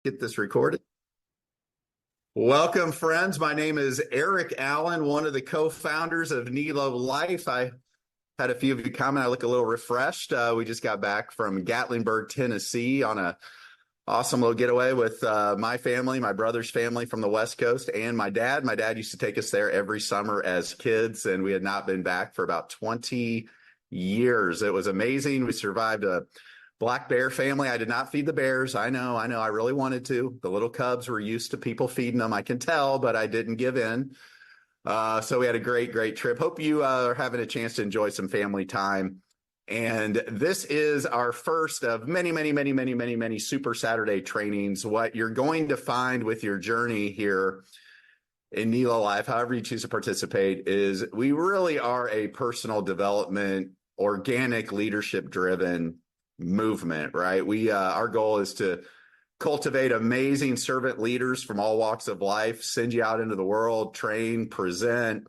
Get this recorded. Welcome, friends. My name is Eric Allen, one of the co-founders of NELO Life. I had a few of you comment. I look a little refreshed. We just got back from Gatlinburg, Tennessee on a awesome little getaway with my family, my brother's family from the West Coast, and my dad. My dad used to take us there every summer as kids, and we had not been back for about 20 years. It was amazing. We survived a black bear family. I did not feed the bears. I know. I really wanted to. The little cubs were used to people feeding them. I can tell, but I didn't give in. So we had a great trip. Hope you are having a chance to enjoy some family time. And this is our first of many Super Saturday trainings. What you're going to find with your journey here in NELO Life, however you choose to participate, is we really are a personal development, organic leadership driven movement, right? Our goal is to cultivate amazing servant leaders from all walks of life, send you out into the world, train, present,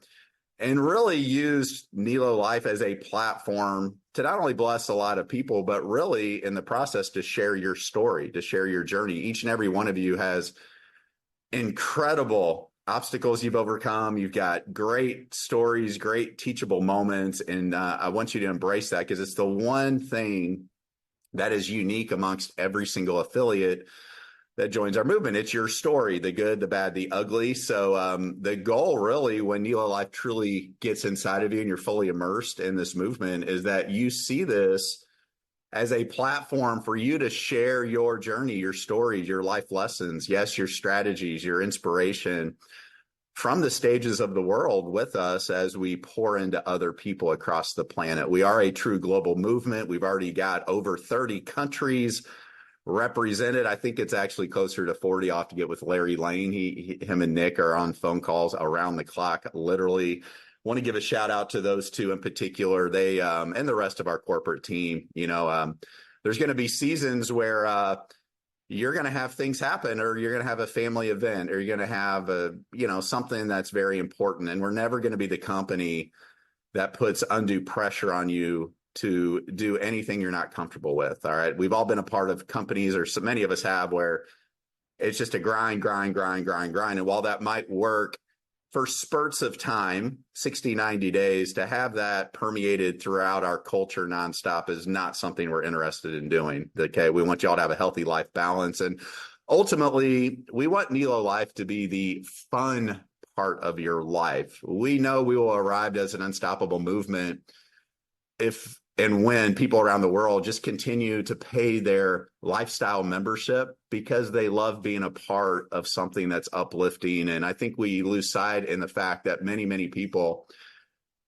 and really use NELO Life as a platform to not only bless a lot of people, but really in the process to share your story, to share your journey. Each and every one of you has incredible obstacles you've overcome. You've got great stories, great teachable moments, and I want you to embrace that because it's the one thing that is unique amongst every single affiliate that joins our movement. It's your story, the good, the bad, the ugly. So the goal really when NELO Life truly gets inside of you and you're fully immersed in this movement is that you see this as a platform for you to share your journey, your stories, your life lessons, yes, your strategies, your inspiration from the stages of the world with us as we pour into other people across the planet. We are a true global movement. We've already got over 30 countries represented. I think it's actually closer to 40. I'll have to get with Larry Lane. Him and Nick are on phone calls around the clock, literally. Want to give a shout out to those two in particular. They and the rest of our corporate team. There's going to be seasons where you're going to have things happen, or you're going to have a family event, or you're going to have something that's very important. And we're never going to be the company that puts undue pressure on you to do anything you're not comfortable with. All right. We've all been a part of companies, or so many of us have, where it's just a grind. And while that might work for spurts of time, 60, 90 days, to have that permeated throughout our culture nonstop is not something we're interested in doing. Okay. We want y'all to have a healthy life balance. And ultimately, we want NELO Life to be the fun part of your life. We know we will arrive as an unstoppable movement if and when people around the world just continue to pay their lifestyle membership because they love being a part of something that's uplifting. And I think we lose sight in the fact that many people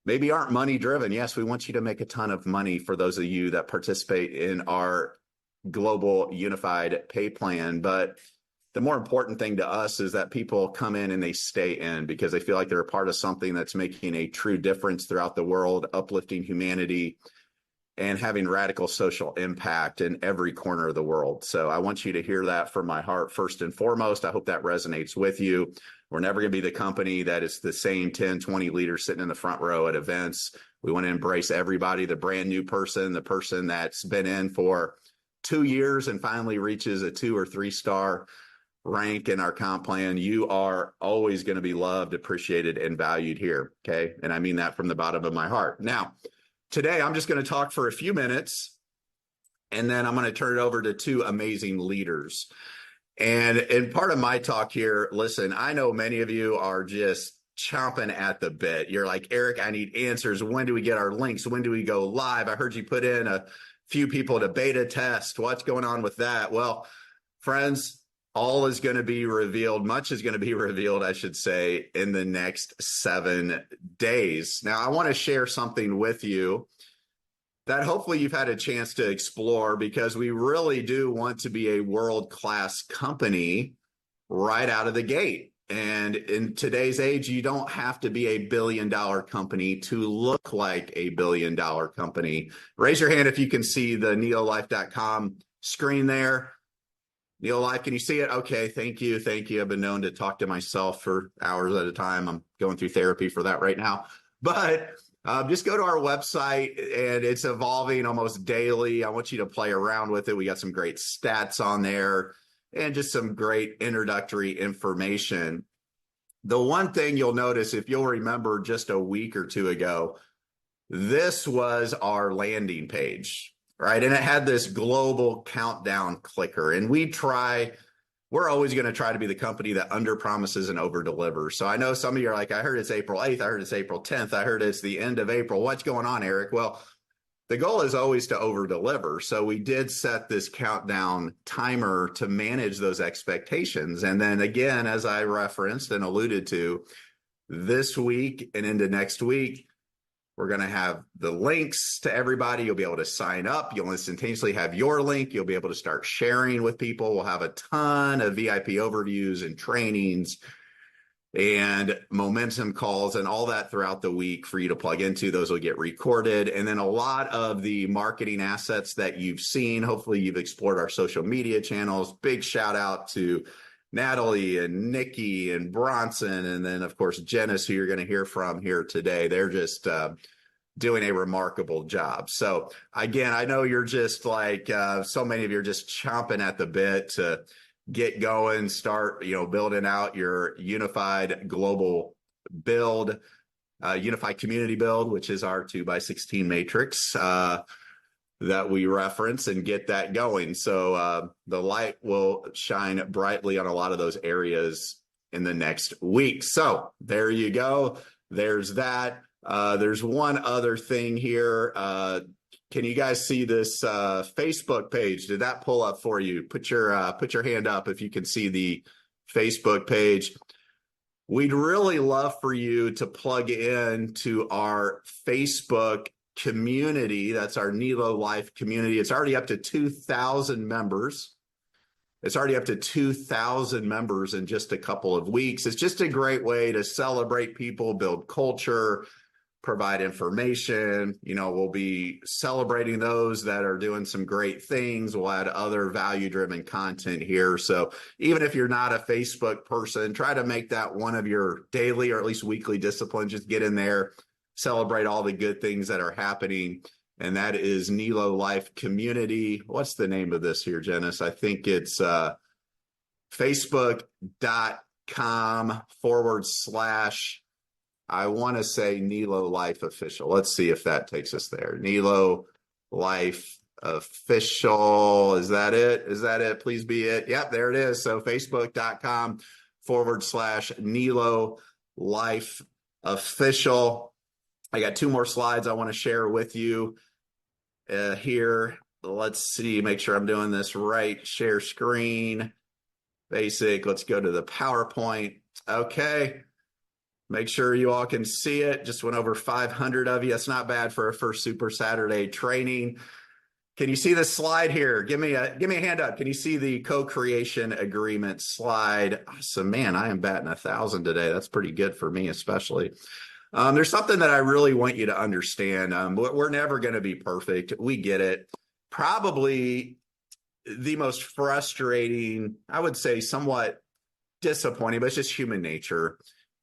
maybe aren't money driven. Yes, we want you to make a ton of money for those of you that participate in our global unified pay plan. But the more important thing to us is that people come in and they stay in because they feel like they're a part of something that's making a true difference throughout the world, uplifting humanity, and having radical social impact in every corner of the world. So I want you to hear that from my heart first and foremost. I hope that resonates with you. We're never going to be the company that is the same 10, 20 leaders sitting in the front row at events. We want to embrace everybody, the brand new person, the person that's been in for 2 years and finally reaches a 2 or 3 star rank in our comp plan. You are always going to be loved, appreciated, and valued here. Okay. And I mean that from the bottom of my heart. Now, today, I'm just going to talk for a few minutes, and then I'm going to turn it over to 2 amazing leaders. And in part of my talk here, listen, I know many of you are just chomping at the bit. You're like, Eric, I need answers. When do we get our links? When do we go live? I heard you put in a few people to beta test. What's going on with that? Well, friends, all is going to be revealed. Much is going to be revealed, I should say, in the next 7 days. Now, I want to share something with you that hopefully you've had a chance to explore, because we really do want to be a world-class company right out of the gate. And in today's age, you don't have to be a billion-dollar company to look like a billion-dollar company. Raise your hand if you can see the neololife.com screen there. NELO Life, can you see it? Okay, thank you. I've been known to talk to myself for hours at a time. I'm going through therapy for that right now. But just go to our website, and it's evolving almost daily. I want you to play around with it. We got some great stats on there. and just some great introductory information. The one thing you'll notice, if you'll remember just a week or two ago, this was our landing page, right? And it had this global countdown clicker. And we're always going to try to be the company that under promises and over delivers. So I know some of you are like, I heard it's April 8th. I heard it's April 10th. I heard it's the end of April. What's going on, Eric? Well, the goal is always to over deliver. So we did set this countdown timer to manage those expectations. And then again, as I referenced and alluded to, this week and into next week, we're going to have the links to everybody. You'll be able to sign up. You'll instantaneously have your link. You'll be able to start sharing with people. We'll have a ton of VIP overviews and trainings and momentum calls and all that throughout the week for you to plug into. Those will get recorded. And then a lot of the marketing assets that you've seen, hopefully you've explored our social media channels. Big shout out to Natalie and Nikki and Bronson. And then of course, Janice, who you're going to hear from here today. They're just doing a remarkable job. So again, I know you're just like, so many of you are just chomping at the bit to get going, start, building out your unified global build, unified community build, which is our 2x16 matrix that we reference, and get that going. So the light will shine brightly on a lot of those areas in the next week. So there you go. There's that. There's one other thing here. Can you guys see this Facebook page? Did that pull up for you? Put your hand up if you can see the Facebook page. We'd really love for you to plug in to our Facebook community. That's our NELO Life community. It's already up to 2,000 members. It's already up to 2,000 members in just a couple of weeks. It's just a great way to celebrate people, build culture, provide information. We'll be celebrating those that are doing some great things. We'll add other value-driven content here. So even if you're not a Facebook person, try to make that one of your daily or at least weekly disciplines. Just get in there, celebrate all the good things that are happening. And that is NELO Life Community. What's the name of this here, Janice? I think it's facebook.com/ I want to say NELO Life Official. Let's see if that takes us there. NELO Life Official. Is that it? Is that it? Please be it. Yep, there it is. So facebook.com/ NELO Life Official. I got two more slides I want to share with you here. Let's see, make sure I'm doing this right. Share screen. Basic. Let's go to the PowerPoint. Okay. Make sure you all can see it. Just went over 500 of you. That's not bad for a first Super Saturday training. Can you see this slide here? Give me a hand up. Can you see the co-creation agreement slide? So man, I am batting 1,000 today. That's pretty good for me, especially. There's something that I really want you to understand. We're never going to be perfect. We get it. Probably the most frustrating, I would say somewhat disappointing, but it's just human nature.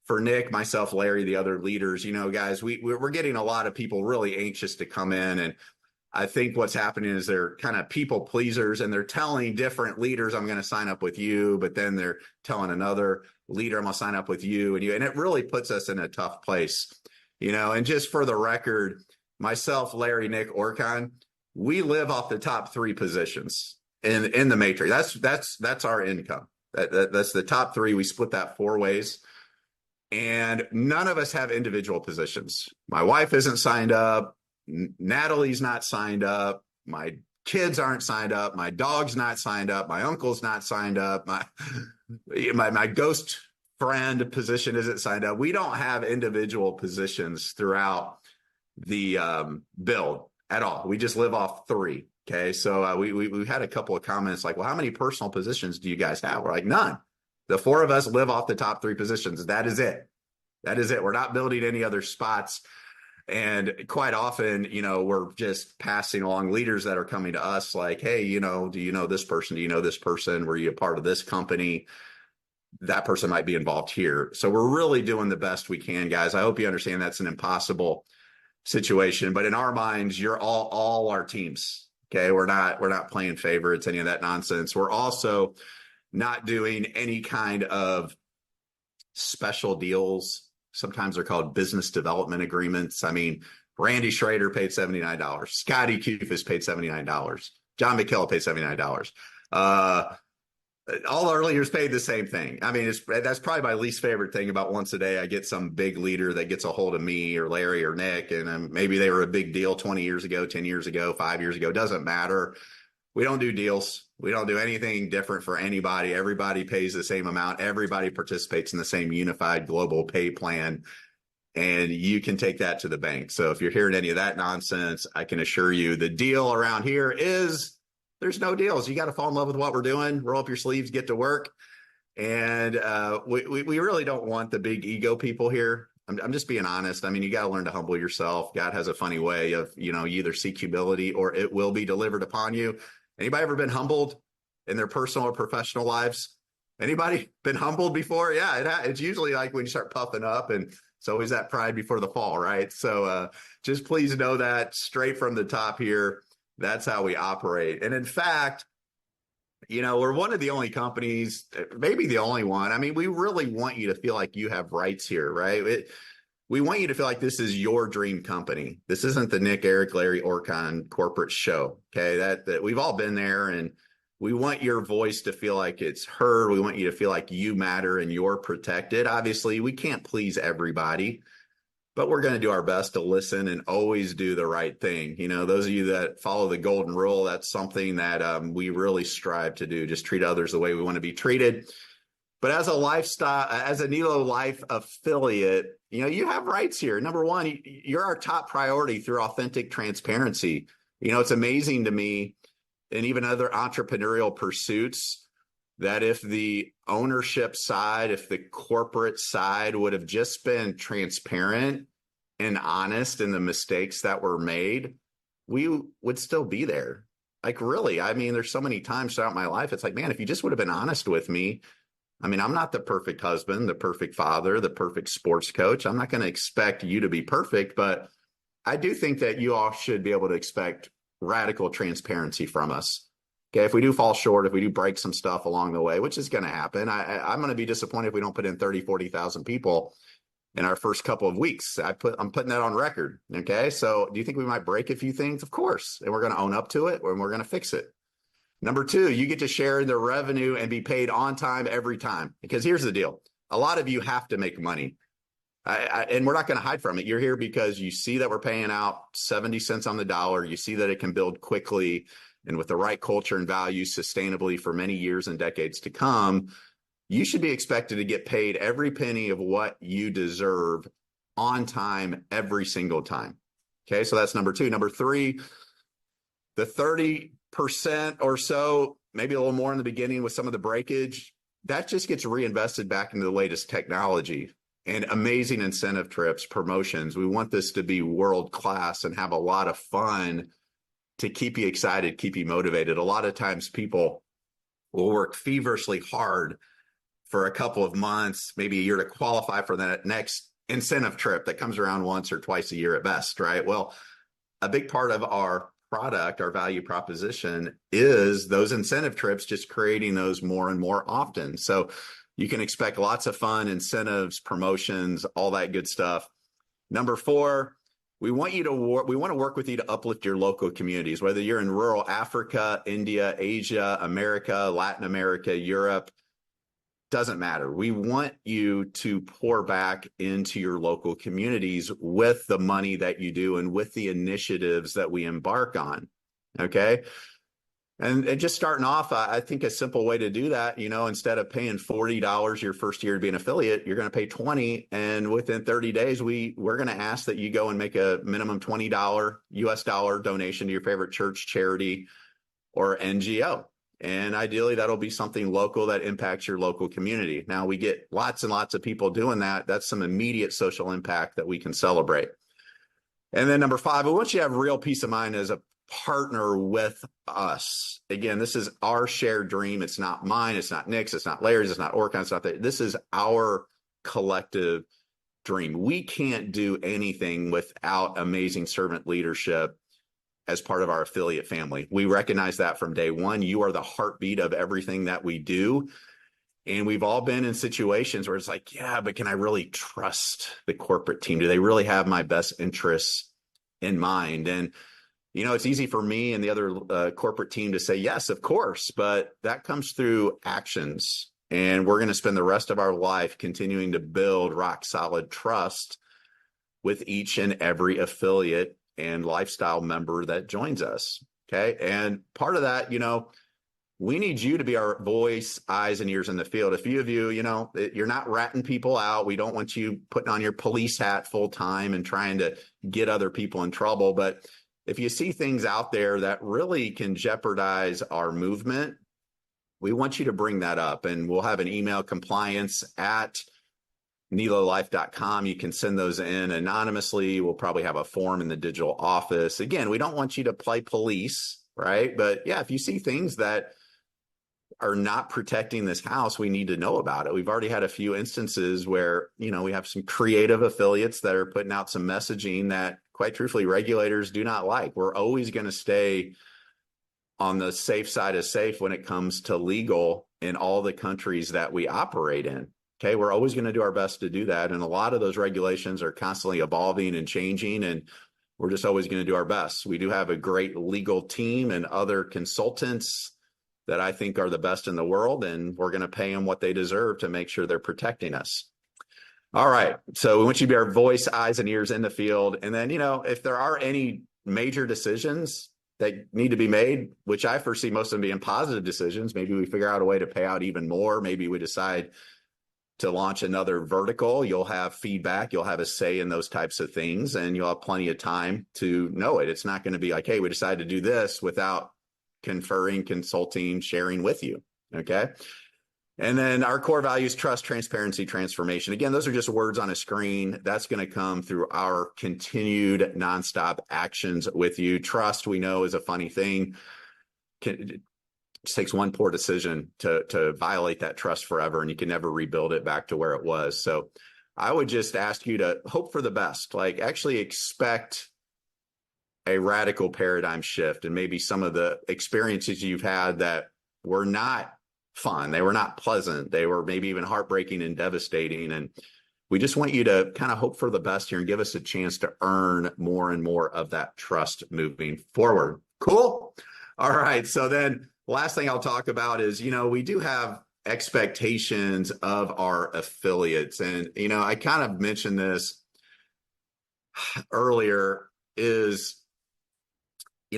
For Nick, myself, Larry, the other leaders, guys, we're getting a lot of people really anxious to come in. And I think what's happening is they're kind of people pleasers, and they're telling different leaders, I'm going to sign up with you. But then they're telling another leader, I'm going to sign up with you. And it really puts us in a tough place, and just for the record, myself, Larry, Nick, Orkan, we live off the top 3 positions in the matrix. That's our income. That's the top 3. We split that 4 ways. And none of us have individual positions. My wife isn't signed up. Natalie's not signed up. My kids aren't signed up. My dog's not signed up. My uncle's not signed up. My ghost friend position isn't signed up. We don't have individual positions throughout the build at all. We just live off 3. Okay. So we had a couple of comments like, well, how many personal positions do you guys have? We're like, none. The 4 of us live off the top 3 positions. That is it. That is it. We're not building any other spots. And quite often, we're just passing along leaders that are coming to us like, hey, do you know this person? Do you know this person? Were you a part of this company? That person might be involved here. So we're really doing the best we can, guys. I hope you understand that's an impossible situation. But in our minds, you're all our teams. Okay. We're not playing favorites, any of that nonsense. We're also not doing any kind of special deals. Sometimes they're called business development agreements. I mean, Randy Schrader paid $79. Scotty Kufis paid $79. John McKellar paid $79. All our leaders paid the same thing. I mean, that's probably my least favorite thing about once a day. I get some big leader that gets a hold of me or Larry or Nick, and maybe they were a big deal 20 years ago, 10 years ago, 5 years ago. Doesn't matter. We don't do deals. We don't do anything different for anybody. Everybody pays the same amount. Everybody participates in the same unified global pay plan. And you can take that to the bank. So if you're hearing any of that nonsense, I can assure you the deal around here is there's no deals. You got to fall in love with what we're doing, roll up your sleeves, get to work. And we really don't want the big ego people here. I'm just being honest. I mean, you got to learn to humble yourself. God has a funny way of, you either seek humility or it will be delivered upon you. Anybody ever been humbled in their personal or professional lives? Anybody been humbled before? Yeah, it's usually like when you start puffing up, and it's always that pride before the fall, right? So just please know that straight from the top here, that's how we operate. And in fact, we're one of the only companies, maybe the only one. I mean, we really want you to feel like you have rights here, right? We want you to feel like this is your dream company. This isn't the Nick, Eric, Larry, Orcon corporate show. Okay. That we've all been there, and we want your voice to feel like it's heard. We want you to feel like you matter and you're protected. Obviously, we can't please everybody, but we're going to do our best to listen and always do the right thing. Those of you that follow the golden rule, that's something that we really strive to do. Just treat others the way we want to be treated. But as a lifestyle, as a NELO Life affiliate, you have rights here. Number one, you're our top priority through authentic transparency. It's amazing to me, and even other entrepreneurial pursuits, that if the ownership side, if the corporate side would have just been transparent and honest in the mistakes that were made, we would still be there. Like, really, I mean, there's so many times throughout my life, it's like, man, if you just would have been honest with me. I mean, I'm not the perfect husband, the perfect father, the perfect sports coach. I'm not going to expect you to be perfect, but I do think that you all should be able to expect radical transparency from us. Okay, if we do fall short, if we do break some stuff along the way, which is going to happen, I'm going to be disappointed if we don't put in 30, 40,000 people in our first couple of weeks. I'm putting that on record. Okay, so do you think we might break a few things? Of course, and we're going to own up to it, and we're going to fix it. Number two, you get to share the revenue and be paid on time every time. Because here's the deal. A lot of you have to make money. And we're not going to hide from it. You're here because you see that we're paying out 70 cents on the dollar. You see that it can build quickly and with the right culture and values sustainably for many years and decades to come. You should be expected to get paid every penny of what you deserve on time every single time. Okay, so that's number two. Number three, the 30% or so, maybe a little more in the beginning with some of the breakage, that just gets reinvested back into the latest technology and amazing incentive trips, promotions. We want this to be world-class and have a lot of fun to keep you excited, keep you motivated. A lot of times people will work feverishly hard for a couple of months, maybe a year, to qualify for that next incentive trip that comes around once or twice a year at best, right? Well, a big part of our product, our value proposition, is those incentive trips, just creating those more and more often. So you can expect lots of fun, incentives, promotions, all that good stuff. Number four, we want to work with you to uplift your local communities, whether you're in rural Africa, India, Asia, America, Latin America, Europe, doesn't matter. We want you to pour back into your local communities with the money that you do and with the initiatives that we embark on. Okay. And just starting off, I think a simple way to do that, instead of paying $40 your first year to be an affiliate, you're going to pay $20. And within 30 days, we're going to ask that you go and make a minimum $20 US dollar donation to your favorite church, charity, or NGO. And ideally, that'll be something local that impacts your local community. Now, we get lots and lots of people doing that. That's some immediate social impact that we can celebrate. And then number five, we want you to have real peace of mind as a partner with us. Again, this is our shared dream. It's not mine. It's not Nick's. It's not Larry's. It's not Orcon's. It's not that. This is our collective dream. We can't do anything without amazing servant leadership as part of our affiliate family. We recognize that from day one. You are the heartbeat of everything that we do. And we've all been in situations where it's like, yeah, but can I really trust the corporate team? Do they really have my best interests in mind? And, it's easy for me and the other corporate team to say, yes, of course, but that comes through actions. And we're going to spend the rest of our life continuing to build rock solid trust with each and every affiliate and lifestyle member that joins us. Okay. And part of that, we need you to be our voice, eyes, and ears in the field. A few of you, you're not ratting people out. We don't want you putting on your police hat full time and trying to get other people in trouble. But if you see things out there that really can jeopardize our movement, we want you to bring that up. And we'll have an email compliance at NELOLife.com. You can send those in anonymously. We'll probably have a form in the digital office. Again, we don't want you to play police, right? But yeah, if you see things that are not protecting this house, we need to know about it. We've already had a few instances where, we have some creative affiliates that are putting out some messaging that, quite truthfully, regulators do not like. We're always going to stay on the safe side of safe when it comes to legal in all the countries that we operate in. Okay, we're always going to do our best to do that. And a lot of those regulations are constantly evolving and changing, and we're just always going to do our best. We do have a great legal team and other consultants that I think are the best in the world, and we're going to pay them what they deserve to make sure they're protecting us. All right. So we want you to be our voice, eyes, and ears in the field. And then, if there are any major decisions that need to be made, which I foresee most of them being positive decisions, maybe we figure out a way to pay out even more. Maybe we decide to launch another vertical. You'll have feedback. You'll have a say in those types of things, and you'll have plenty of time to know it. It's not going to be like, hey, we decided to do this without conferring, consulting, sharing with you. Okay. And then our core values: trust, transparency, transformation. Again, those are just words on a screen. That's going to come through our continued nonstop actions with you. Trust, we know, is a funny thing. It just takes one poor decision to violate that trust forever, and you can never rebuild it back to where it was. So I would just ask you to hope for the best, like actually expect a radical paradigm shift, and maybe some of the experiences you've had that were not fun, they were not pleasant, they were maybe even heartbreaking and devastating. And we just want you to kind of hope for the best here and give us a chance to earn more and more of that trust moving forward. Cool. All right. So then last thing I'll talk about is, we do have expectations of our affiliates. And, I kind of mentioned this earlier is,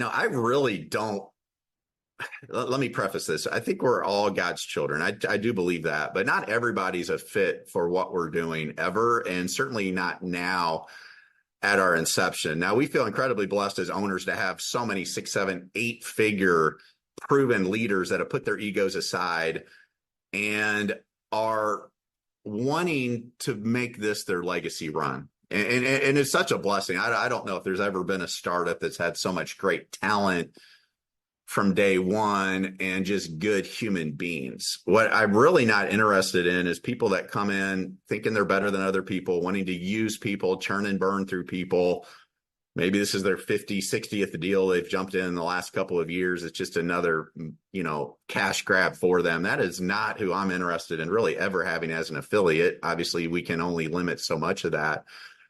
I really don't, let me preface this. I think we're all God's children. I do believe that, but not everybody's a fit for what we're doing ever, and certainly not now at our inception. Now, we feel incredibly blessed as owners to have so many 6, 7, 8-figure proven leaders that have put their egos aside and are wanting to make this their legacy run. And it's such a blessing. I don't know if there's ever been a startup that's had so much great talent from day one and just good human beings. What I'm really not interested in is people that come in thinking they're better than other people, wanting to use people, churn and burn through people. Maybe this is their 50, 60th deal they've jumped in the last couple of years. It's just another, cash grab for them. That is not who I'm interested in really ever having as an affiliate. Obviously, we can only limit so much of that.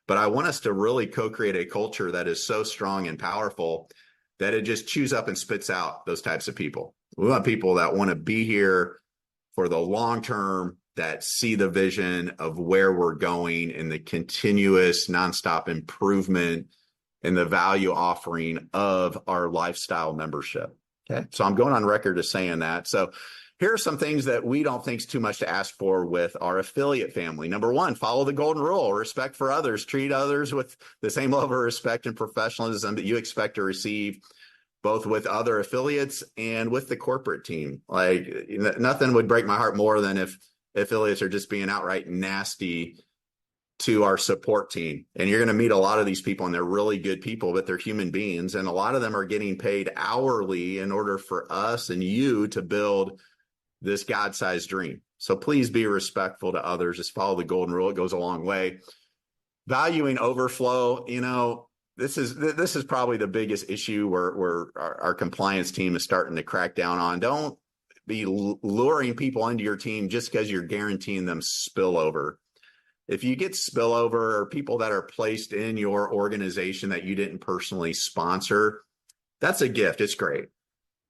But I want us to really co-create a culture that is so strong and powerful that it just chews up and spits out those types of people. We want people that want to be here for the long term, that see the vision of where we're going and the continuous nonstop improvement and the value offering of our lifestyle membership. Okay. So I'm going on record as saying that. So here are some things that we don't think is too much to ask for with our affiliate family. Number one, follow the golden rule: respect for others, treat others with the same level of respect and professionalism that you expect to receive, both with other affiliates and with the corporate team. Like, nothing would break my heart more than if affiliates are just being outright nasty to our support team. And you're going to meet a lot of these people, and they're really good people, but they're human beings. And a lot of them are getting paid hourly in order for us and you to build this God-sized dream. So please be respectful to others. Just follow the golden rule. It goes a long way. Valuing overflow. this is probably the biggest issue where our compliance team is starting to crack down on. Don't be luring people into your team just because you're guaranteeing them spillover. If you get spillover or people that are placed in your organization that you didn't personally sponsor, that's a gift. It's great.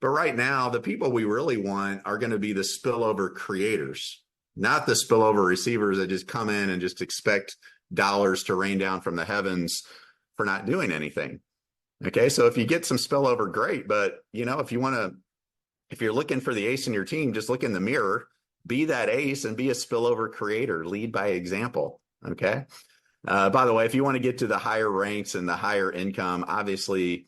But right now, the people we really want are going to be the spillover creators, not the spillover receivers that just come in and just expect dollars to rain down from the heavens for not doing anything. Okay, so if you get some spillover, great. But if you're looking for the ace in your team, just look in the mirror, be that ace and be a spillover creator, lead by example. Okay. By the way, if you want to get to the higher ranks and the higher income, obviously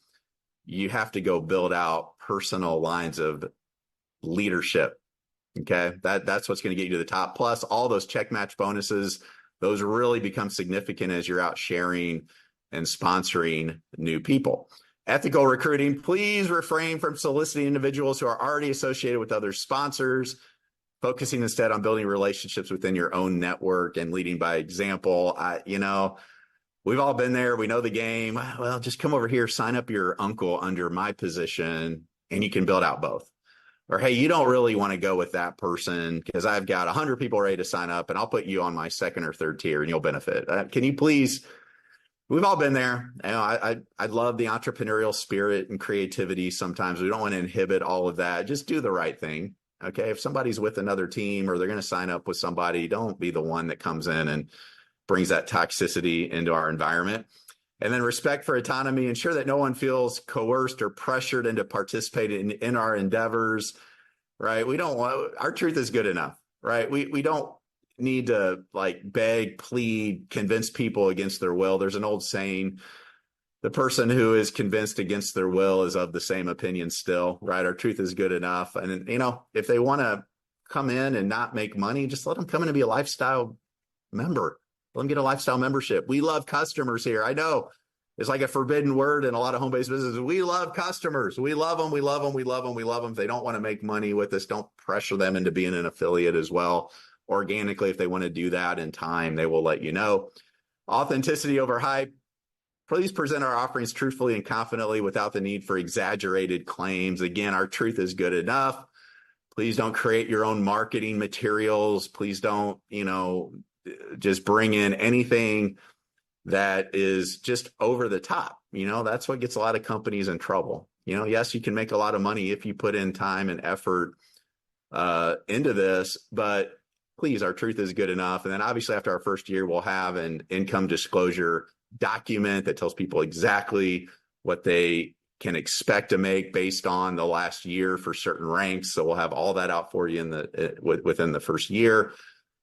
you have to go build out personal lines of leadership. Okay. That's what's going to get you to the top. Plus all those check match bonuses, those really become significant as you're out sharing and sponsoring new people. Ethical recruiting, please refrain from soliciting individuals who are already associated with other sponsors, focusing instead on building relationships within your own network and leading by example. We've all been there. We know the game. Well, just come over here, sign up your uncle under my position, and you can build out both. Or, hey, you don't really want to go with that person because I've got 100 people ready to sign up, and I'll put you on my second or third tier, and you'll benefit. Can you please? We've all been there. I love the entrepreneurial spirit and creativity. Sometimes we don't want to inhibit all of that. Just do the right thing. Okay. If somebody's with another team or they're going to sign up with somebody, don't be the one that comes in and brings that toxicity into our environment. And then respect for autonomy, ensure that no one feels coerced or pressured into participating in our endeavors, right? Our truth is good enough, right? We don't need to beg, plead, convince people against their will. There's an old saying, the person who is convinced against their will is of the same opinion still, right? Our truth is good enough. And, if they want to come in and not make money, just let them come in and be a lifestyle member. Let them get a lifestyle membership. We love customers here. I know it's like a forbidden word in a lot of home-based businesses. We love customers. We love them. We love them. We love them. We love them. If they don't want to make money with us, don't pressure them into being an affiliate as well. Organically, if they want to do that in time, they will let you know. Authenticity over hype. Please present our offerings truthfully and confidently without the need for exaggerated claims. Again, our truth is good enough. Please don't create your own marketing materials. Please don't, just bring in anything that is just over the top. That's what gets a lot of companies in trouble. Yes, you can make a lot of money if you put in time and effort into this, but please, our truth is good enough. And then obviously after our first year, we'll have an income disclosure document that tells people exactly what they can expect to make based on the last year for certain ranks. So we'll have all that out for you within the first year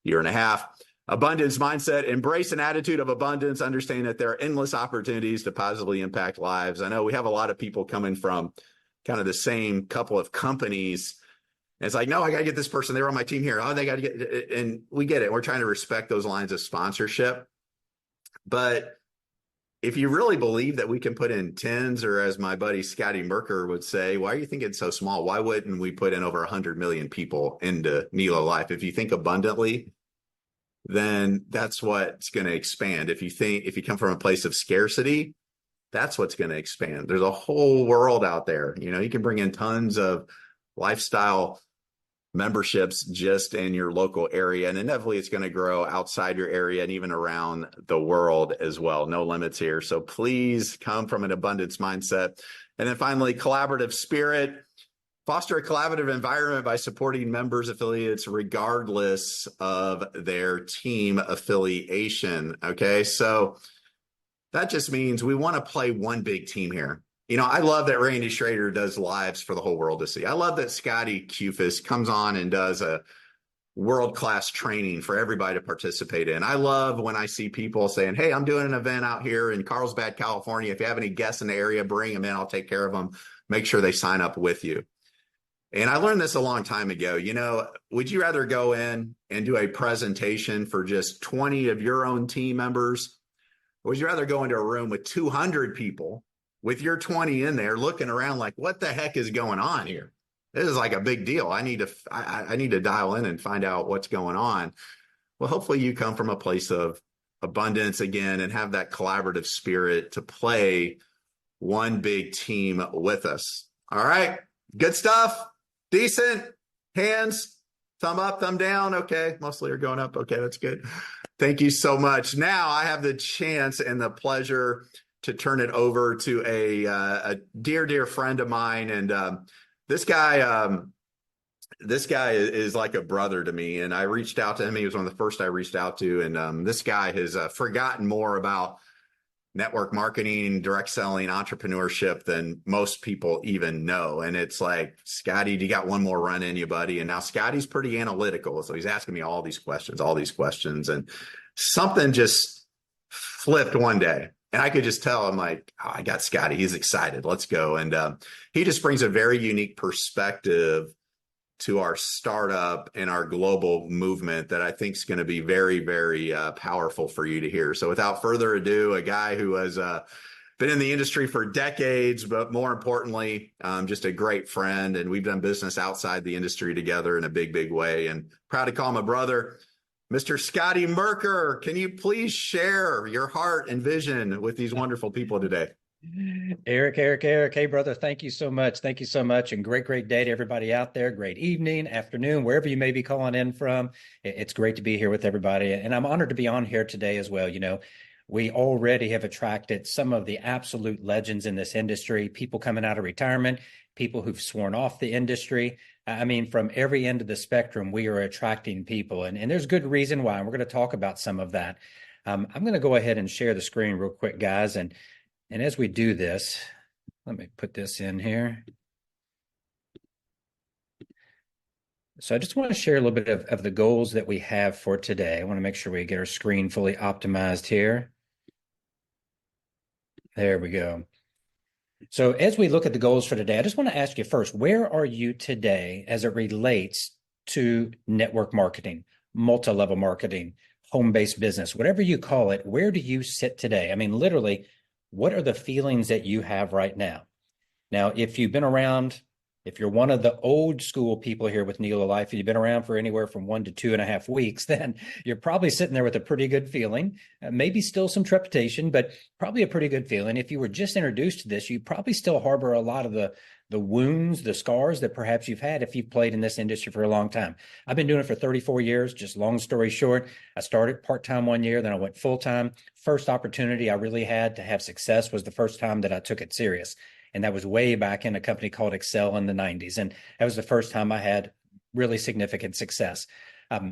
and a half. Abundance mindset, embrace an attitude of abundance, understanding that there are endless opportunities to positively impact lives. I know we have a lot of people coming from kind of the same couple of companies. And it's like, no, I got to get this person. They're on my team here. Oh, they got to get, and we get it. We're trying to respect those lines of sponsorship. But if you really believe that we can put in tens, or as my buddy Scotty Merker would say, why are you thinking so small? Why wouldn't we put in over 100 million people into NELO Life? If you think abundantly, then that's what's going to expand. If you come from a place of scarcity, that's what's going to expand. There's a whole world out there. You can bring in tons of lifestyle memberships just in your local area, and inevitably it's going to grow outside your area and even around the world as well. No limits here. So please come from an abundance mindset. And then finally, collaborative spirit. Foster a collaborative environment by supporting members, affiliates, regardless of their team affiliation. Okay, so that just means we want to play one big team here. I love that Randy Schrader does lives for the whole world to see. I love that Scotty Kufis comes on and does a world-class training for everybody to participate in. I love when I see people saying, hey, I'm doing an event out here in Carlsbad, California. If you have any guests in the area, bring them in. I'll take care of them. Make sure they sign up with you. And I learned this a long time ago. Would you rather go in and do a presentation for just 20 of your own team members? Or would you rather go into a room with 200 people with your 20 in there looking around like, what the heck is going on here? This is like a big deal. I need to dial in and find out what's going on. Well, hopefully you come from a place of abundance again and have that collaborative spirit to play one big team with us. All right. Good stuff. Decent. Hands. Thumb up, thumb down. Okay. Mostly are going up. Okay. That's good. Thank you so much. Now I have the chance and the pleasure to turn it over to a dear, dear friend of mine. And this guy is like a brother to me. And I reached out to him. He was one of the first I reached out to. And this guy has forgotten more about network marketing, direct selling, entrepreneurship than most people even know. And it's like, Scotty, do you got one more run in you, buddy? And now Scotty's pretty analytical. So he's asking me all these questions. And something just flipped one day. And I could just tell, I'm like, oh, I got Scotty. He's excited. Let's go. And he just brings a very unique perspective to our startup and our global movement that I think is going to be very, very powerful for you to hear. So without further ado, a guy who has been in the industry for decades, but more importantly, just a great friend. And we've done business outside the industry together in a big, big way. And proud to call him a brother, Mr. Scotty Merker. Can you please share your heart and vision with these wonderful people today? Eric. Hey, brother. Thank you so much. Thank you so much. And great day to everybody out there. Great evening, afternoon, wherever you may be calling in from. It's great to be here with everybody. And I'm honored to be on here today as well. You know, we already have attracted some of the absolute legends in this industry, people coming out of retirement, people who've sworn off the industry. I mean, from every end of the spectrum, we are attracting people. And there's good reason why. And we're going to talk about some of that. I'm going to go ahead and share the screen real quick, guys. And as we do this, let me put this in here. So I just want to share a little bit of the goals that we have for today. I want to make sure we get our screen fully optimized here. There we go. So as we look at the goals for today, I just want to ask you first, where are you today as it relates to network marketing, multi-level marketing, home-based business, whatever you call it? Where do you sit today? I mean, literally, what are the feelings that you have right now? Now, if you've been around, if you're one of the old school people here with NELO Life, you've been around for anywhere from 1 to 2.5 weeks, then you're probably sitting there with a pretty good feeling, maybe still some trepidation, but probably a pretty good feeling. If you were just introduced to this, you probably still harbor a lot of the wounds, the scars that perhaps you've had if you've played in this industry for a long time. I've been doing it for 34 years, just long story short. I started part-time 1 year, then I went full-time. First opportunity I really had to have success was the first time that I took it serious. And that was way back in a company called Excel in the 90s. And that was the first time I had really significant success.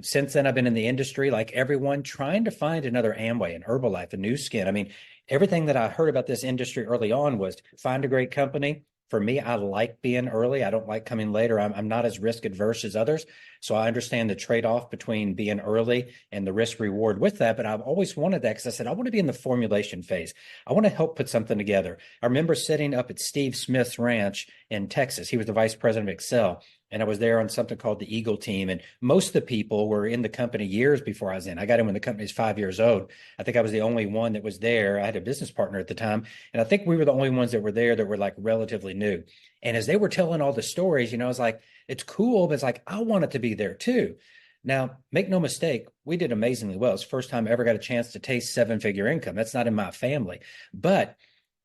Since then, I've been in the industry like everyone, trying to find another Amway, an Herbalife, a new skin. I mean, everything that I heard about this industry early on was find a great company. For me, I like being early. I don't like coming later. I'm not as risk adverse as others. So I understand the trade-off between being early and the risk reward with that. But I've always wanted that because I said, I want to be in the formulation phase. I want to help put something together. I remember sitting up at Steve Smith's ranch in Texas. He was the vice president of Excel. And I was there on something called the Eagle team. And most of the people were in the company years before I was in. I got in when the company was 5 years old. I think I was the only one that was there. I had a business partner at the time. And I think we were the only ones that were there that were like relatively new. And as they were telling all the stories, you know, I was like, it's cool, but it's like, I want it to be there too. Now, make no mistake, we did amazingly well. It's the first time I ever got a chance to taste seven-figure income. That's not in my family. But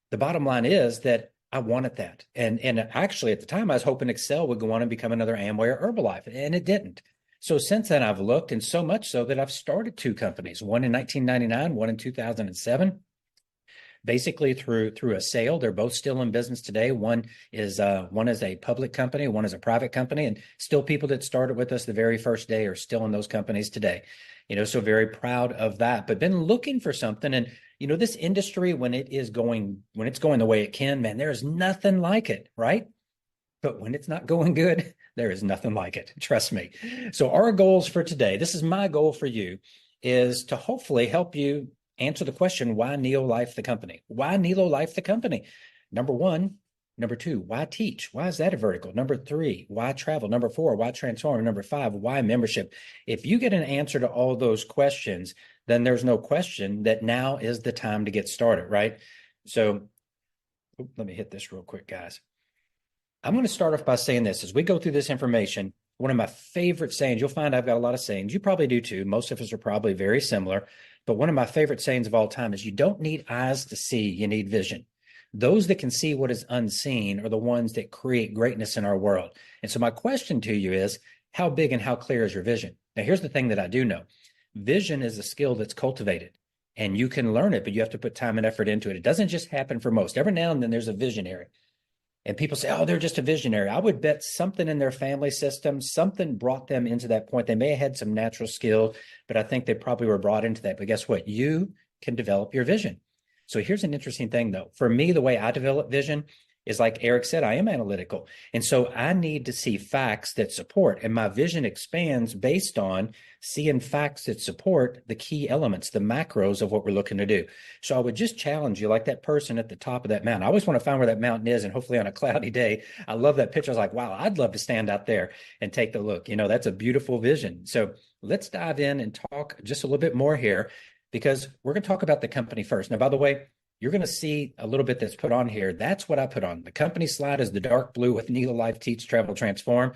the bottom line is that I wanted that. And actually at the time I was hoping Excel would go on and become another Amway or Herbalife, and it didn't. So since then I've looked, and so much so that I've started 2 companies, one in 1999, one in 2007, basically through a sale. They're both still in business today. One is a public company, one is a private company, and still people that started with us the very first day are still in those companies today. You know, so very proud of that, but been looking for something. And you know, this industry, when it's going the way it can, man, there is nothing like it, right? But when it's not going good, there is nothing like it. Trust me. So our goals for today, this is my goal for you, is to hopefully help you answer the question, why NELO Life the company? Why NELO Life the company? Number 1. Number 2, why teach? Why is that a vertical? Number 3, why travel? Number 4, why transform? Number 5, why membership? If you get an answer to all those questions, then there's no question that now is the time to get started, right? So let me hit this real quick, guys. I'm going to start off by saying this. As we go through this information, One of my favorite sayings, you'll find I've got a lot of sayings. You probably do too. Most of us are probably very similar. But one of my favorite sayings of all time is you don't need eyes to see, you need vision. Those that can see what is unseen are the ones that create greatness in our world. And so my question to you is, how big and how clear is your vision? Now, here's the thing that I do know. Vision is a skill that's cultivated and you can learn it, but you have to put time and effort into it. It doesn't just happen for most. Every now and then there's a visionary. And people say, oh, they're just a visionary. I would bet something in their family system, something brought them into that point. They may have had some natural skill, but I think they probably were brought into that. But guess what? You can develop your vision. So here's an interesting thing, though. For me, the way I develop vision is like Eric said, I am analytical. And so I need to see facts that support. And my vision expands based on seeing facts that support the key elements, the macros of what we're looking to do. So I would just challenge you, like that person at the top of that mountain. I always want to find where that mountain is. And hopefully on a cloudy day, I love that picture. I was like, wow, I'd love to stand out there and take the look. You know, that's a beautiful vision. So let's dive in and talk just a little bit more here, because we're going to talk about the company first. Now, by the way, you're going to see a little bit that's put on here. That's what I put on. The company slide is the dark blue with NELO Life, Teach, Travel, Transform.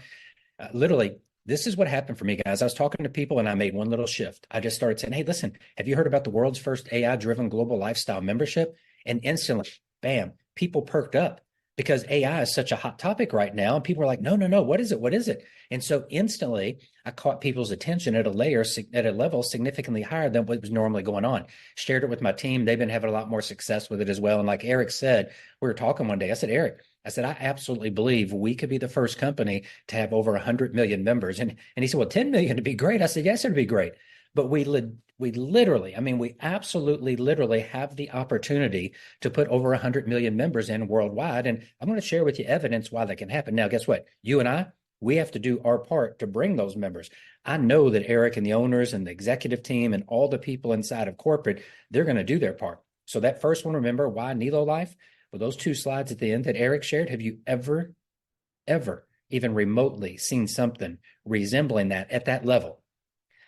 Literally, this is what happened for me, guys. I was talking to people and I made one little shift. I just started saying, hey, listen, have you heard about the world's first AI-driven global lifestyle membership? And instantly, bam, people perked up because AI is such a hot topic right now. And people are like, no, no, no, what is it? What is it? And so instantly, I caught people's attention at a level significantly higher than what was normally going on. Shared it with my team. They've been having a lot more success with it as well. And like Eric said, we were talking one day. I said, Eric, I absolutely believe we could be the first company to have over 100 million members. And he said, well, 10 million would be great. I said, yes, it'd be great. But we literally, I mean, we absolutely literally have the opportunity to put over 100 million members in worldwide. And I'm going to share with you evidence why that can happen. Now, guess what? You and I, we have to do our part to bring those members. I know that Eric and the owners and the executive team and all the people inside of corporate, they're going to do their part. So that first one, remember, why NELO Life? Well, those two slides at the end that Eric shared, have you ever even remotely seen something resembling that at that level?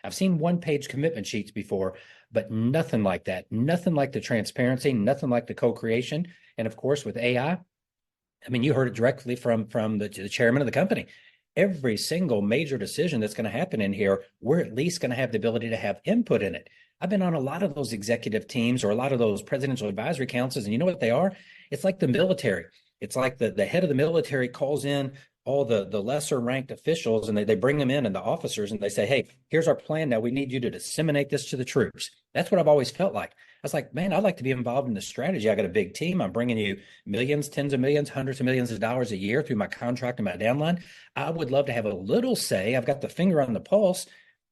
I've seen one-page commitment sheets before, but nothing like that. Nothing like the transparency, nothing like the co-creation. And of course, with AI, I mean, you heard it directly from the chairman of the company. Every single major decision that's going to happen in here, we're at least going to have the ability to have input in it. I've been on a lot of those executive teams or a lot of those presidential advisory councils, and you know what they are? It's like the military. It's like the head of the military calls in all the lesser ranked officials and they bring them in and the officers and they say, hey, here's our plan. Now we need you to disseminate this to the troops. That's what I've always felt like. I was like, man, I'd like to be involved in the strategy. I got a big team. I'm bringing you millions, tens of millions, hundreds of millions of dollars a year through my contract and my downline. I would love to have a little say. I've got the finger on the pulse,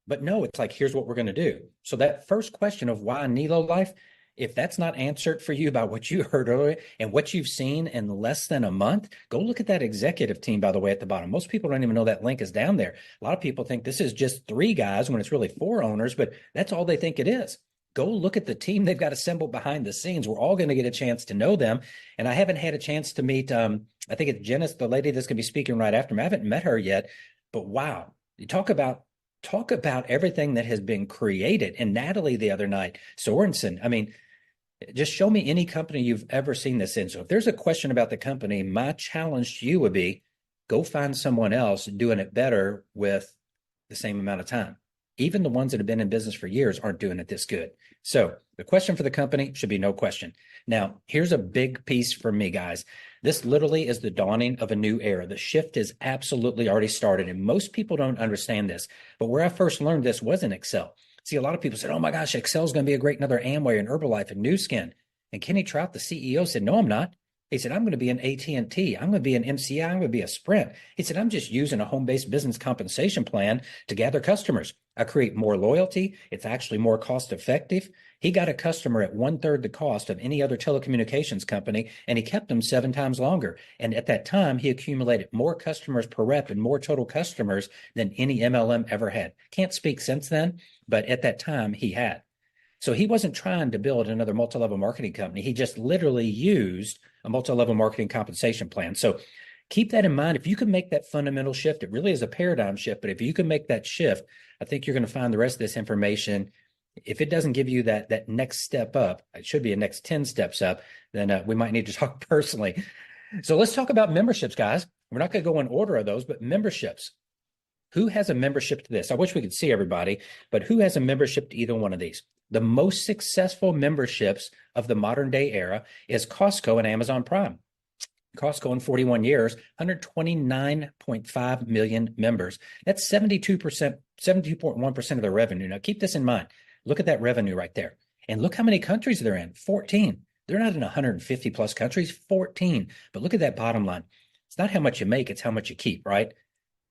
but no, it's like, here's what we're going to do. So that first question of why NELO Life, if that's not answered for you by what you heard earlier and what you've seen in less than a month, go look at that executive team, by the way, at the bottom. Most people don't even know that link is down there. A lot of people think this is just 3 guys when it's really 4 owners, but that's all they think it is. Go look at the team they've got assembled behind the scenes. We're all going to get a chance to know them. And I haven't had a chance to meet, I think it's Janice, the lady that's going to be speaking right after me. I haven't met her yet, but wow, you talk about everything that has been created. And Natalie the other night, Sorensen, I mean, just show me any company you've ever seen this in. So if there's a question about the company, my challenge to you would be go find someone else doing it better with the same amount of time. Even the ones that have been in business for years aren't doing it this good. So the question for the company should be no question. Now, here's a big piece for me, guys. This literally is the dawning of a new era. The shift is absolutely already started, and most people don't understand this. But where I first learned this was in Excel. See, a lot of people said, oh my gosh, Excel is going to be a great another Amway and Herbalife and Nu Skin. And Kenny Trout, the CEO, said, no, I'm not. He said, I'm going to be an AT&T. I'm going to be an MCI. I'm going to be a Sprint. He said, I'm just using a home-based business compensation plan to gather customers. I create more loyalty. It's actually more cost effective. He got a customer at 1/3 the cost of any other telecommunications company, and he kept them 7 times longer. And at that time, he accumulated more customers per rep and more total customers than any MLM ever had. Can't speak since then, but at that time, he had. So he wasn't trying to build another multi-level marketing company. He just literally used a multi-level marketing compensation plan. So keep that in mind. If you can make that fundamental shift, it really is a paradigm shift, but if you can make that shift, I think you're going to find the rest of this information. If it doesn't give you that next step up, it should be a next 10 steps up, then we might need to talk personally. So let's talk about memberships, guys. We're not going to go in order of those, but memberships. Who has a membership to this? I wish we could see everybody, but who has a membership to either one of these? The most successful memberships of the modern day era is Costco and Amazon Prime. Costco in 41 years, 129.5 million members. That's 72%, 72.1% of their revenue. Now, keep this in mind. Look at that revenue right there. And look how many countries they're in, 14. They're not in 150 plus countries, 14. But look at that bottom line. It's not how much you make, it's how much you keep, right?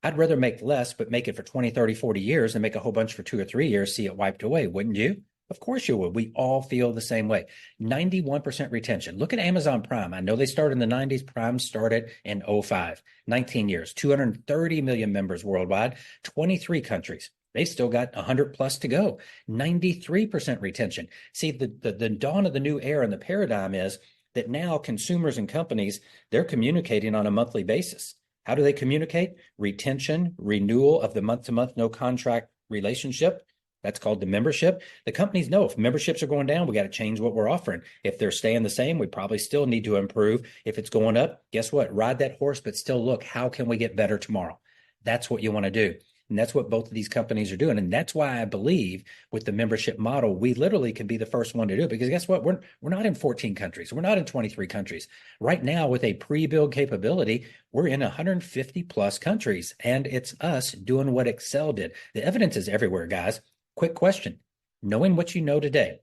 I'd rather make less, but make it for 20, 30, 40 years than make a whole bunch for 2 or 3 years, see it wiped away, wouldn't you? Of course you would. We all feel the same way. 91% retention. Look at Amazon Prime. I know they started in the 90s. Prime started in 05, 19 years, 230 million members worldwide, 23 countries. They still got 100 plus to go. 93% retention. See, the dawn of the new era and the paradigm is that now consumers and companies, they're communicating on a monthly basis. How do they communicate? Retention, renewal of the month-to-month no contract relationship. That's called the membership. The companies know if memberships are going down, we got to change what we're offering. If they're staying the same, we probably still need to improve. If it's going up, guess what? Ride that horse, but still look, how can we get better tomorrow? That's what you want to do. And that's what both of these companies are doing. And that's why I believe with the membership model, we literally can be the first one to do it. Because guess what? We're not in 14 countries. We're not in 23 countries. Right now, with a pre-build capability, we're in 150 plus countries. And it's us doing what Excel did. The evidence is everywhere, guys. Quick question. Knowing what you know today,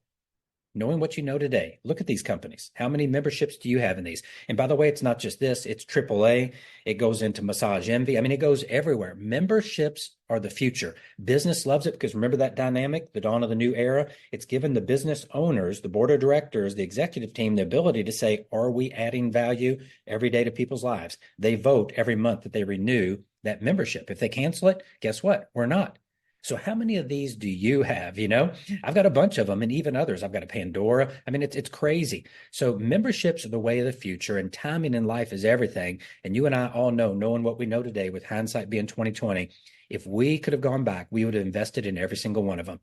look at these companies. How many memberships do you have in these? And by the way, it's not just this, it's AAA. It goes into Massage Envy. I mean, it goes everywhere. Memberships are the future. Business loves it because remember that dynamic, the dawn of the new era? It's given the business owners, the board of directors, the executive team, the ability to say, are we adding value every day to people's lives? They vote every month that they renew that membership. If they cancel it, guess what? We're not. So how many of these do you have? You know, I've got a bunch of them and even others. I've got a Pandora. I mean, it's crazy. So memberships are the way of the future and timing in life is everything. And you and I all know, knowing what we know today with hindsight being 2020, if we could have gone back, we would have invested in every single one of them.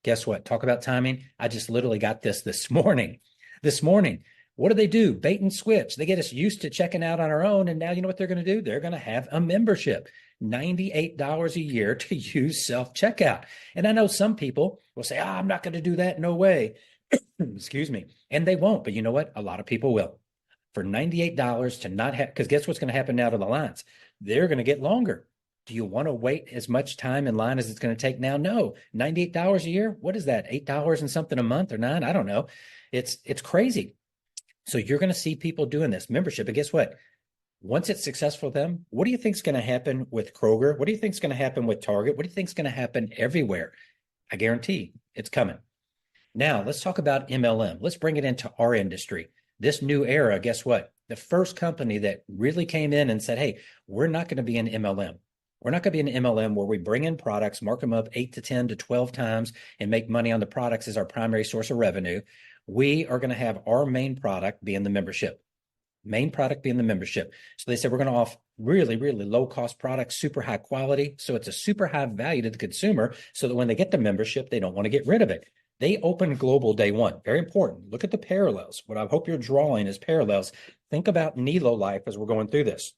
Guess what? Talk about timing. I just literally got this morning. What do? Bait and switch. They get us used to checking out on our own. And now you know what they're going to do? They're going to have a membership. $98 a year to use self-checkout. And I know some people will say, I'm not going to do that. No way. Excuse me. And they won't. But you know what? A lot of people will. For $98 to not have, because guess what's going to happen now to the lines? They're going to get longer. Do you want to wait as much time in line as it's going to take now? No. $98 a year? What is that? $8 and something a month or $9? I don't know. It's crazy. So you're going to see people doing this membership. And guess what? Once it's successful for them, what do you think is going to happen with Kroger? What do you think is going to happen with Target? What do you think is going to happen everywhere? I guarantee it's coming. Now, let's talk about MLM. Let's bring it into our industry. This new era, guess what? The first company that really came in and said, hey, we're not going to be an MLM. We're not going to be an MLM where we bring in products, mark them up 8 to 10 to 12 times and make money on the products as our primary source of revenue. We are going to have our main product being the membership. So they said, we're going to offer really, really low cost products, super high quality. So it's a super high value to the consumer so that when they get the membership, they don't want to get rid of it. They opened global day one. Very important. Look at the parallels. What I hope you're drawing is parallels. Think about NELO Life as we're going through this.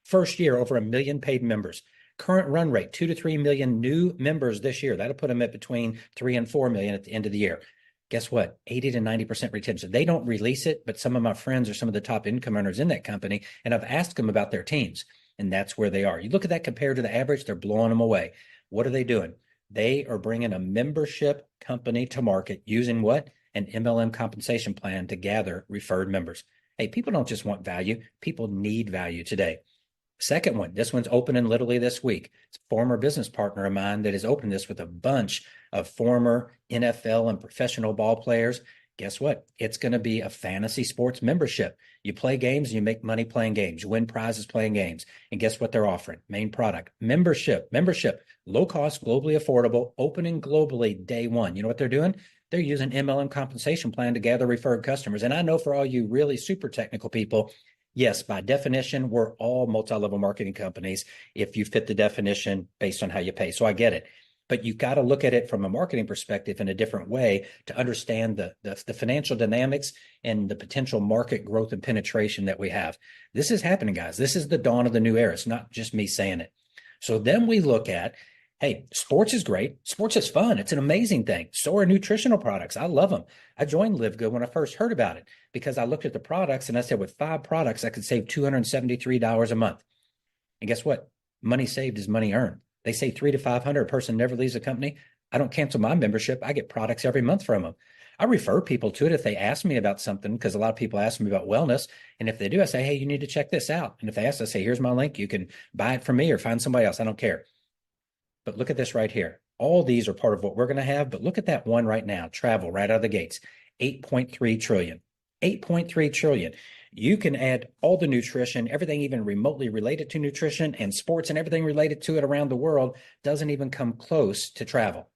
First year, over 1 million paid members. Current run rate, 2 to 3 million new members this year. That'll put them at between 3 and 4 million at the end of the year. Guess what? 80 to 90% retention. They don't release it, but some of my friends are some of the top income earners in that company, and I've asked them about their teams, and that's where they are. You look at that compared to the average, they're blowing them away. What are they doing? They are bringing a membership company to market using what? An MLM compensation plan to gather referred members. Hey, people don't just want value. People need value today. Second one, this one's opening literally this week. It's a former business partner of mine that has opened this with a bunch of former NFL and professional ball players. Guess what? It's going to be a fantasy sports membership. You play games and you make money playing games. You win prizes playing games. And guess what they're offering? Main product, membership, low cost, globally affordable, opening globally day one. You know what they're doing? They're using MLM compensation plan to gather referred customers. And I know for all you really super technical people, yes, by definition, we're all multi-level marketing companies if you fit the definition based on how you pay. So I get it. But you've got to look at it from a marketing perspective in a different way to understand the financial dynamics and the potential market growth and penetration that we have. This is happening, guys. This is the dawn of the new era. It's not just me saying it. So then we look at, hey, sports is great. Sports is fun. It's an amazing thing. So are nutritional products. I love them. I joined Live Good when I first heard about it because I looked at the products and I said, with 5 products, I could save $273 a month. And guess what? Money saved is money earned. They say 300 to 500. A person never leaves a company. I don't cancel my membership. I get products every month from them. I refer people to it if they ask me about something, because a lot of people ask me about wellness. And if they do, I say, hey, you need to check this out. And if they ask, I say, here's my link. You can buy it from me or find somebody else. I don't care. But look at this right here. All these are part of what we're going to have. But look at that one right now, travel right out of the gates, 8.3 trillion, 8.3 trillion. You can add all the nutrition, everything even remotely related to nutrition and sports and everything related to it around the world doesn't even come close to travel.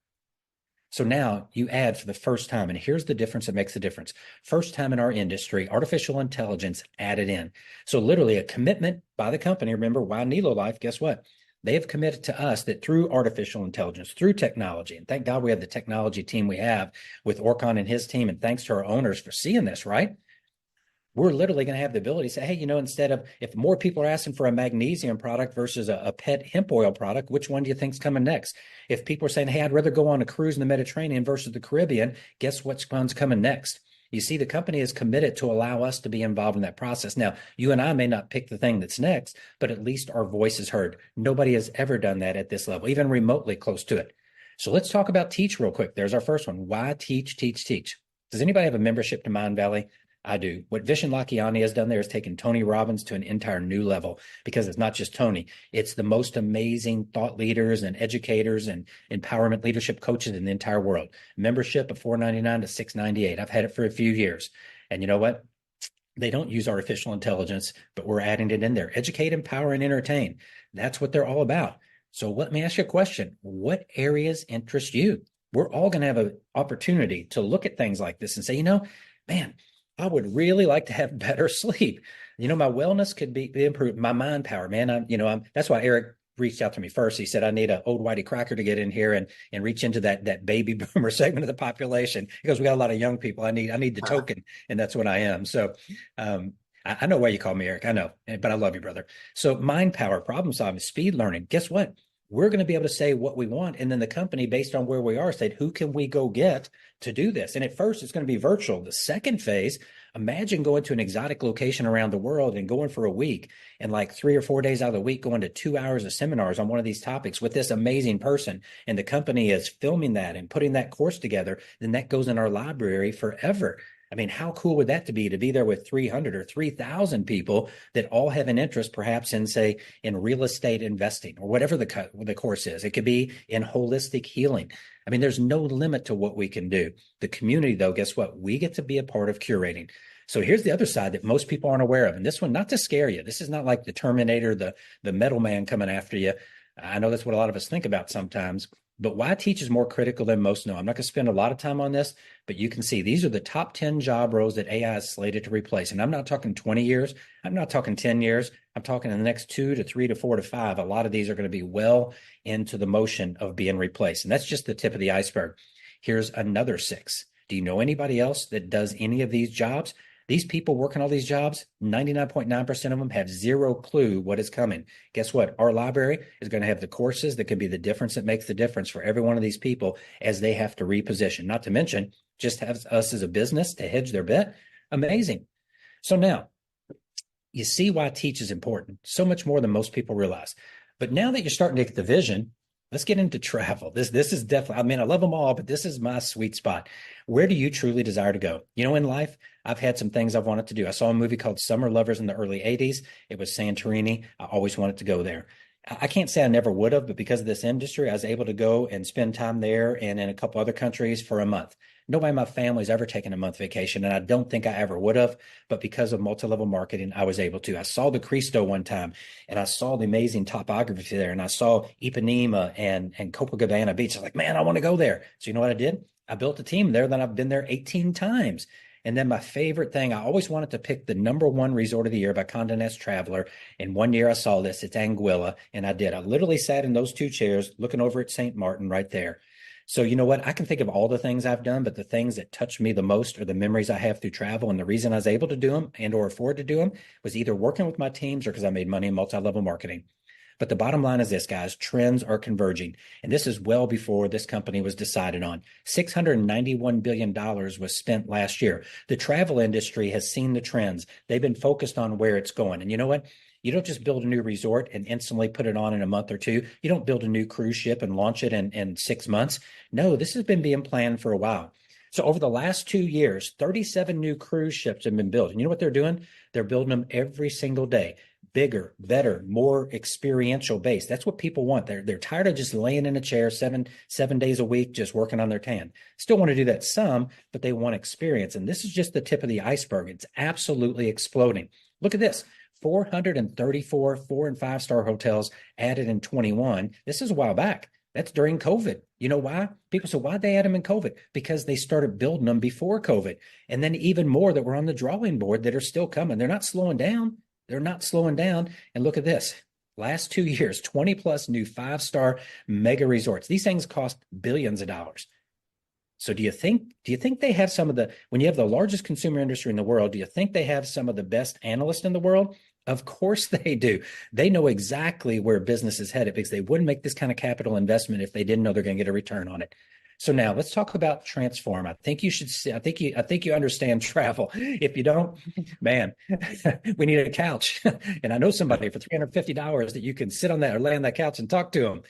So now you add for the first time, and here's the difference that makes the difference. First time in our industry, artificial intelligence added in. So literally a commitment by the company. Remember, why NELO Life? Guess what? They have committed to us that through artificial intelligence, through technology, and thank God we have the technology team we have with Orkon and his team, and thanks to our owners for seeing this, right? We're literally going to have the ability to say, hey, instead of, if more people are asking for a magnesium product versus a pet hemp oil product, which one do you think's coming next? If people are saying, hey, I'd rather go on a cruise in the Mediterranean versus the Caribbean, guess what one's coming next? You see, the company is committed to allow us to be involved in that process. Now, you and I may not pick the thing that's next, but at least our voice is heard. Nobody has ever done that at this level, even remotely close to it. So let's talk about teach real quick. There's our first one. Why teach, teach, teach? Does anybody have a membership to Mind Valley? I do. What Vishen Lakhiani has done there is taken Tony Robbins to an entire new level, because it's not just Tony. It's the most amazing thought leaders and educators and empowerment leadership coaches in the entire world. Membership of $499 to $698. I've had it for a few years. And you know what? They don't use artificial intelligence, but we're adding it in there. Educate, empower, and entertain. That's what they're all about. So let me ask you a question. What areas interest you? We're all going to have an opportunity to look at things like this and say, man, I would really like to have better sleep. My wellness could be improved. My mind power, man. That's why Eric reached out to me first. He said, I need an old whitey cracker to get in here and reach into that baby boomer segment of the population, because we got a lot of young people. I need the token, and that's what I am. So, I know why you call me Eric. I know, but I love you, brother. So mind power, problem solving, speed learning. Guess what? We're going to be able to say what we want. And then the company, based on where we are, said, who can we go get to do this? And at first, it's going to be virtual. The second phase, imagine going to an exotic location around the world and going for a week, and like 3 or 4 days out of the week, going to 2 hours of seminars on one of these topics with this amazing person. And the company is filming that and putting that course together. Then that goes in our library forever. I mean, how cool would that be there with 300 or 3,000 people that all have an interest, perhaps in, say, in real estate investing or whatever the course is. It could be in holistic healing. I mean, there's no limit to what we can do. The community, though, guess what? We get to be a part of curating. So here's the other side that most people aren't aware of. And this one, not to scare you. This is not like the Terminator, the metal man coming after you. I know that's what a lot of us think about sometimes. But why teach is more critical than most know. I'm not going to spend a lot of time on this, but you can see these are the top 10 job roles that AI is slated to replace. And I'm not talking 20 years. I'm not talking 10 years. I'm talking in the next 2 to 3 to 4 to 5. A lot of these are going to be well into the motion of being replaced. And that's just the tip of the iceberg. Here's another 6. Do you know anybody else that does any of these jobs? These people working all these jobs, 99.9% of them have zero clue what is coming. Guess what? Our library is going to have the courses that could be the difference that makes the difference for every one of these people as they have to reposition. Not to mention, just have us as a business to hedge their bet. Amazing. So now, you see why teach is important, so much more than most people realize. But now that you're starting to get the vision, let's get into travel. This is definitely, I love them all, but this is my sweet spot. Where do you truly desire to go? In life, I've had some things I've wanted to do. I saw a movie called Summer Lovers in the early 80s. It was Santorini. I always wanted to go there. I can't say I never would have, but because of this industry, I was able to go and spend time there and in a couple other countries for a month. Nobody in my family's ever taken a month vacation, and I don't think I ever would have, but because of multi-level marketing, I was able to. I saw the Cristo one time, and I saw the amazing topography there, and I saw Ipanema and Copacabana Beach. I was like, man, I want to go there. So you know what I did? I built a team there. Then I've been there 18 times. And then my favorite thing, I always wanted to pick the #1 resort of the year by Condé Nast Traveler. And one year I saw this, it's Anguilla, and I did. I literally sat in those 2 chairs looking over at St. Martin right there. So you know what? I can think of all the things I've done, but the things that touch me the most are the memories I have through travel. And the reason I was able to do them and or afford to do them was either working with my teams or because I made money in multi-level marketing. But the bottom line is this, guys, trends are converging. And this is well before this company was decided on. $691 billion was spent last year. The travel industry has seen the trends. They've been focused on where it's going. And you know what? You don't just build a new resort and instantly put it on in a month or two. You don't build a new cruise ship and launch it in 6 months. No, this has been being planned for a while. So over the last 2 years, 37 new cruise ships have been built. And you know what they're doing? They're building them every single day. Bigger, better, more experiential based. That's what people want. They're tired of just laying in a chair seven days a week, just working on their tan. Still want to do that some, but they want experience. And this is just the tip of the iceberg. It's absolutely exploding. Look at this. 434 4- and 5-star hotels added in 21. This is a while back. That's during COVID. You know why? People say, why'd they add them in COVID? Because they started building them before COVID. And then even more that were on the drawing board that are still coming. They're not slowing down. They're not slowing down. And look at this. Last 2 years, 20 plus new 5-star mega resorts. These things cost billions of dollars. So do you think they have some of the, when you have the largest consumer industry in the world, do you think they have some of the best analysts in the world? Of course they do. They know exactly where business is headed because they wouldn't make this kind of capital investment if they didn't know they're going to get a return on it. So now let's talk about transform. I think you understand travel. If you don't, man, we need a couch. And I know somebody for $350 that you can sit on that or lay on that couch and talk to them.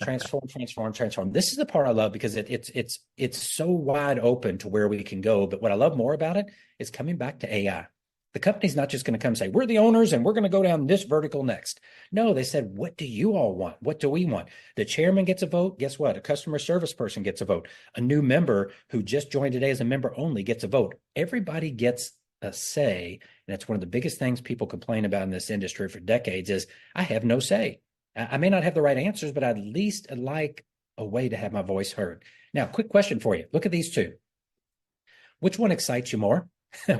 Transform, transform, transform. This is the part I love because it's so wide open to where we can go. But what I love more about it is coming back to AI. The company's not just going to come say, we're the owners and we're going to go down this vertical next. No, they said, what do you all want? What do we want? The chairman gets a vote. Guess what? A customer service person gets a vote. A new member who just joined today as a member only gets a vote. Everybody gets a say. And that's one of the biggest things people complain about in this industry for decades is I have no say. I may not have the right answers, but at least I'd like a way to have my voice heard. Now, quick question for you. Look at these two. Which one excites you more?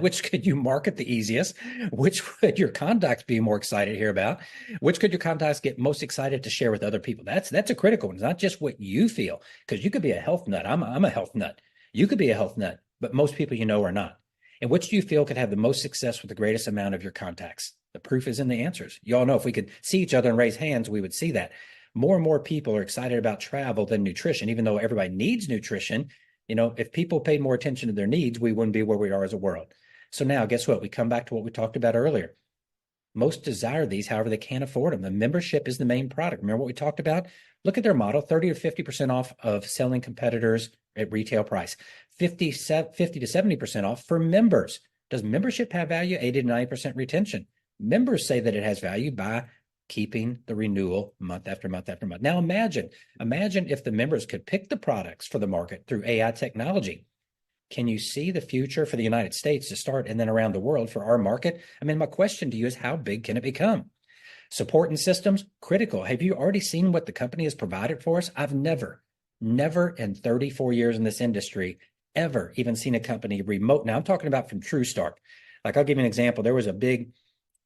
Which could you market the easiest? Which would your contacts be more excited to hear about? Which could your contacts get most excited to share with other people? That's a critical one. It's not just what you feel, because you could be a health nut. I'm a health nut. You could be a health nut, but most people you know are not. And which do you feel could have the most success with the greatest amount of your contacts? The proof is in the answers. You all know if we could see each other and raise hands, we would see that. More and more people are excited about travel than nutrition, even though everybody needs nutrition. You know, if people paid more attention to their needs, we wouldn't be where we are as a world. So now guess what? We come back to what we talked about earlier. Most desire these, however, they can't afford them. The membership is the main product. Remember what we talked about? Look at their model, 30 to 50% off of selling competitors at retail price, 50 to 70% off for members. Does membership have value? 80 to 90% retention. Members say that it has value by keeping the renewal month after month after month. Now imagine if the members could pick the products for the market through AI technology. Can you see the future for the United States to start and then around the world for our market? I mean, my question to you is how big can it become? Support and systems, critical. Have you already seen what the company has provided for us? I've never in 34 years in this industry, ever even seen a company remote. Now I'm talking about from TrueStart. Like I'll give you an example. There was a big,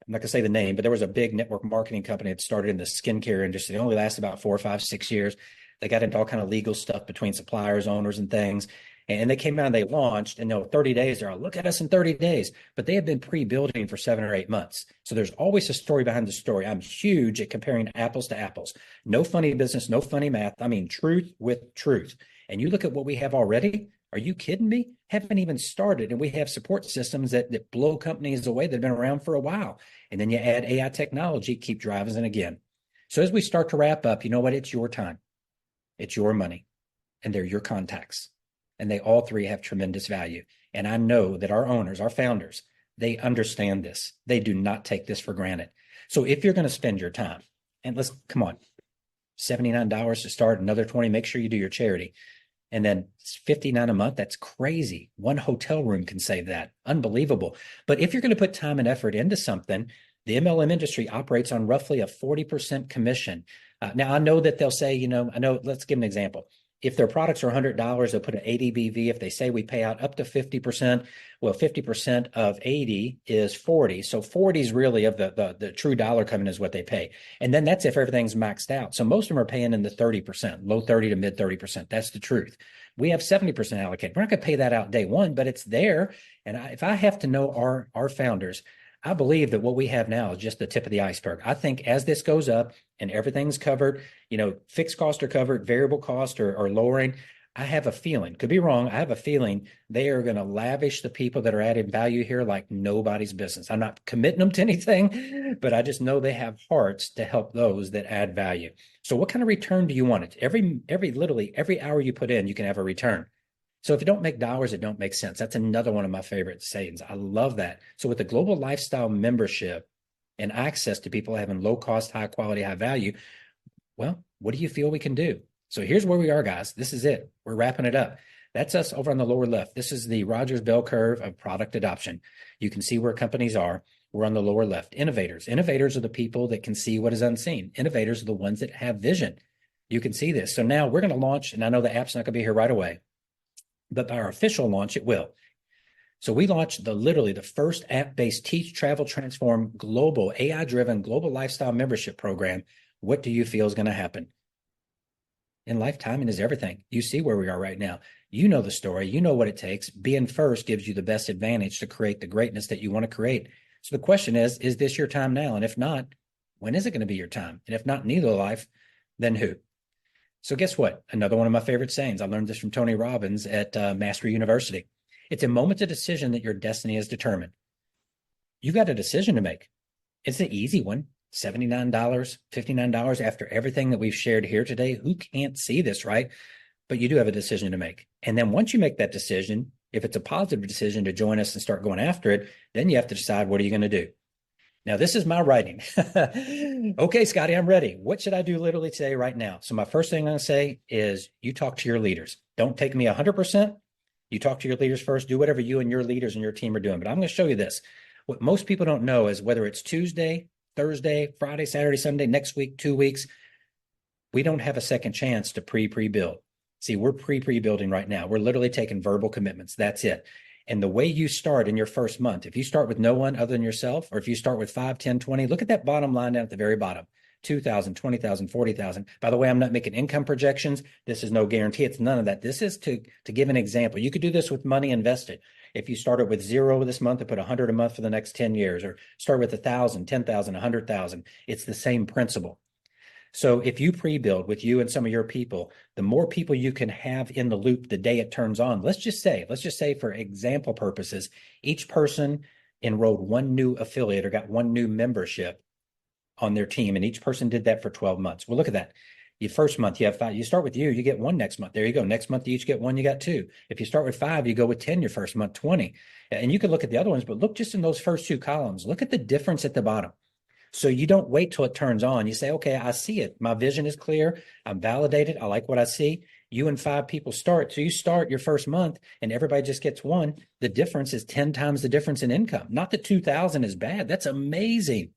I'm not gonna say the name, but there was a big network marketing company that started in the skincare industry. It only lasted about 4, 5, 6 years. They got into all kind of legal stuff between suppliers, owners, and things. And they came out and they launched, and 30 days, they're all, look at us in 30 days. But they have been pre-building for 7 or 8 months. So there's always a story behind the story. I'm huge at comparing apples to apples. No funny business, no funny math. I mean, truth with truth. And you look at what we have already. Are you kidding me? Haven't even started. And we have support systems that blow companies away that have been around for a while. And then you add AI technology, keep driving in again. So as we start to wrap up, you know what? It's your time. It's your money. And they're your contacts. And they all three have tremendous value. And I know that our owners, our founders, they understand this. They do not take this for granted. So if you're going to spend your time, and let's, come on, $79 to start, another 20, make sure you do your charity. And then it's $59 a month. That's crazy. One hotel room can save that. Unbelievable. But if you're going to put time and effort into something, the MLM industry operates on roughly a 40% commission. Now, I know that they'll say, let's give an example. If their products are $100, they'll put an ADBV. If they say we pay out up to 50%, well, 50% of 80 is 40. So 40 is really of the true dollar coming is what they pay. And then that's if everything's maxed out. So most of them are paying in the 30%, low 30 to mid 30%. That's the truth. We have 70% allocated. We're not going to pay that out day one, but it's there. And if I have to know our founders, I believe that what we have now is just the tip of the iceberg. I think as this goes up, and everything's covered, fixed costs are covered, variable costs are lowering. I have a feeling, could be wrong, I have a feeling they are going to lavish the people that are adding value here like nobody's business. I'm not committing them to anything, but I just know they have hearts to help those that add value. So what kind of return do you want? It literally every hour you put in, you can have a return. So if it don't make dollars, it don't make sense. That's another one of my favorite sayings. I love that. So with the global lifestyle membership and access to people having low cost, high quality, high value, well, what do you feel we can do? So here's where we are, guys. This is it. We're wrapping it up. That's us over on the lower left. This is the Rogers bell curve of product adoption. You can see where companies are. We're on the lower left. Innovators. Innovators are the people that can see what is unseen. Innovators are the ones that have vision. You can see this. So now we're going to launch, and I know the app's not going to be here right away, but by our official launch, it will. So we launched literally the first app-based Teach, Travel, Transform global AI-driven global lifestyle membership program. What do you feel is going to happen? In life, timing is everything. You see where we are right now. You know the story. You know what it takes. Being first gives you the best advantage to create the greatness that you want to create. So the question is this your time now? And if not, when is it going to be your time? And if not NELO Life, then who? So guess what? Another one of my favorite sayings. I learned this from Tony Robbins at Mastery University. It's a moment of decision that your destiny is determined. You got a decision to make. It's an easy one. $79, $59 after everything that we've shared here today. Who can't see this, right? But you do have a decision to make. And then once you make that decision, if it's a positive decision to join us and start going after it, then you have to decide, what are you going to do? Now, this is my writing. Okay, Scotty, I'm ready. What should I do literally today, right now? So my first thing I'm going to say is you talk to your leaders. Don't take me 100%. You talk to your leaders first. Do whatever you and your leaders and your team are doing. But I'm going to show you this. What most people don't know is whether it's Tuesday, Thursday, Friday, Saturday, Sunday, next week, 2 weeks, we don't have a second chance to pre-build. See, we're pre-building right now. We're literally taking verbal commitments. That's it. And the way you start in your first month, if you start with no one other than yourself, or if you start with 5, 10, 20, look at that bottom line down at the very bottom, 2,000, 20,000, 40,000. By the way, I'm not making income projections. This is no guarantee. It's none of that. This is to give an example. You could do this with money invested. If you started with 0 this month and put 100 a month for the next 10 years, or start with 1,000, 10,000, 100,000, it's the same principle. So if you pre-build with you and some of your people, the more people you can have in the loop the day it turns on. Let's just say for example purposes, each person enrolled one new affiliate or got one new membership on their team, and each person did that for 12 months. Well, look at that. Your first month, you have 5. You start with you get 1 next month. There you go. Next month, you each get 1, you got 2. If you start with 5, you go with 10 your first month, 20. And you could look at the other ones, but look just in those first 2 columns. Look at the difference at the bottom. So you don't wait till it turns on. You say, okay, I see it. My vision is clear. I'm validated. I like what I see. You and 5 people start. So you start your first month and everybody just gets 1. The difference is 10 times the difference in income. Not that 2,000 is bad. That's amazing.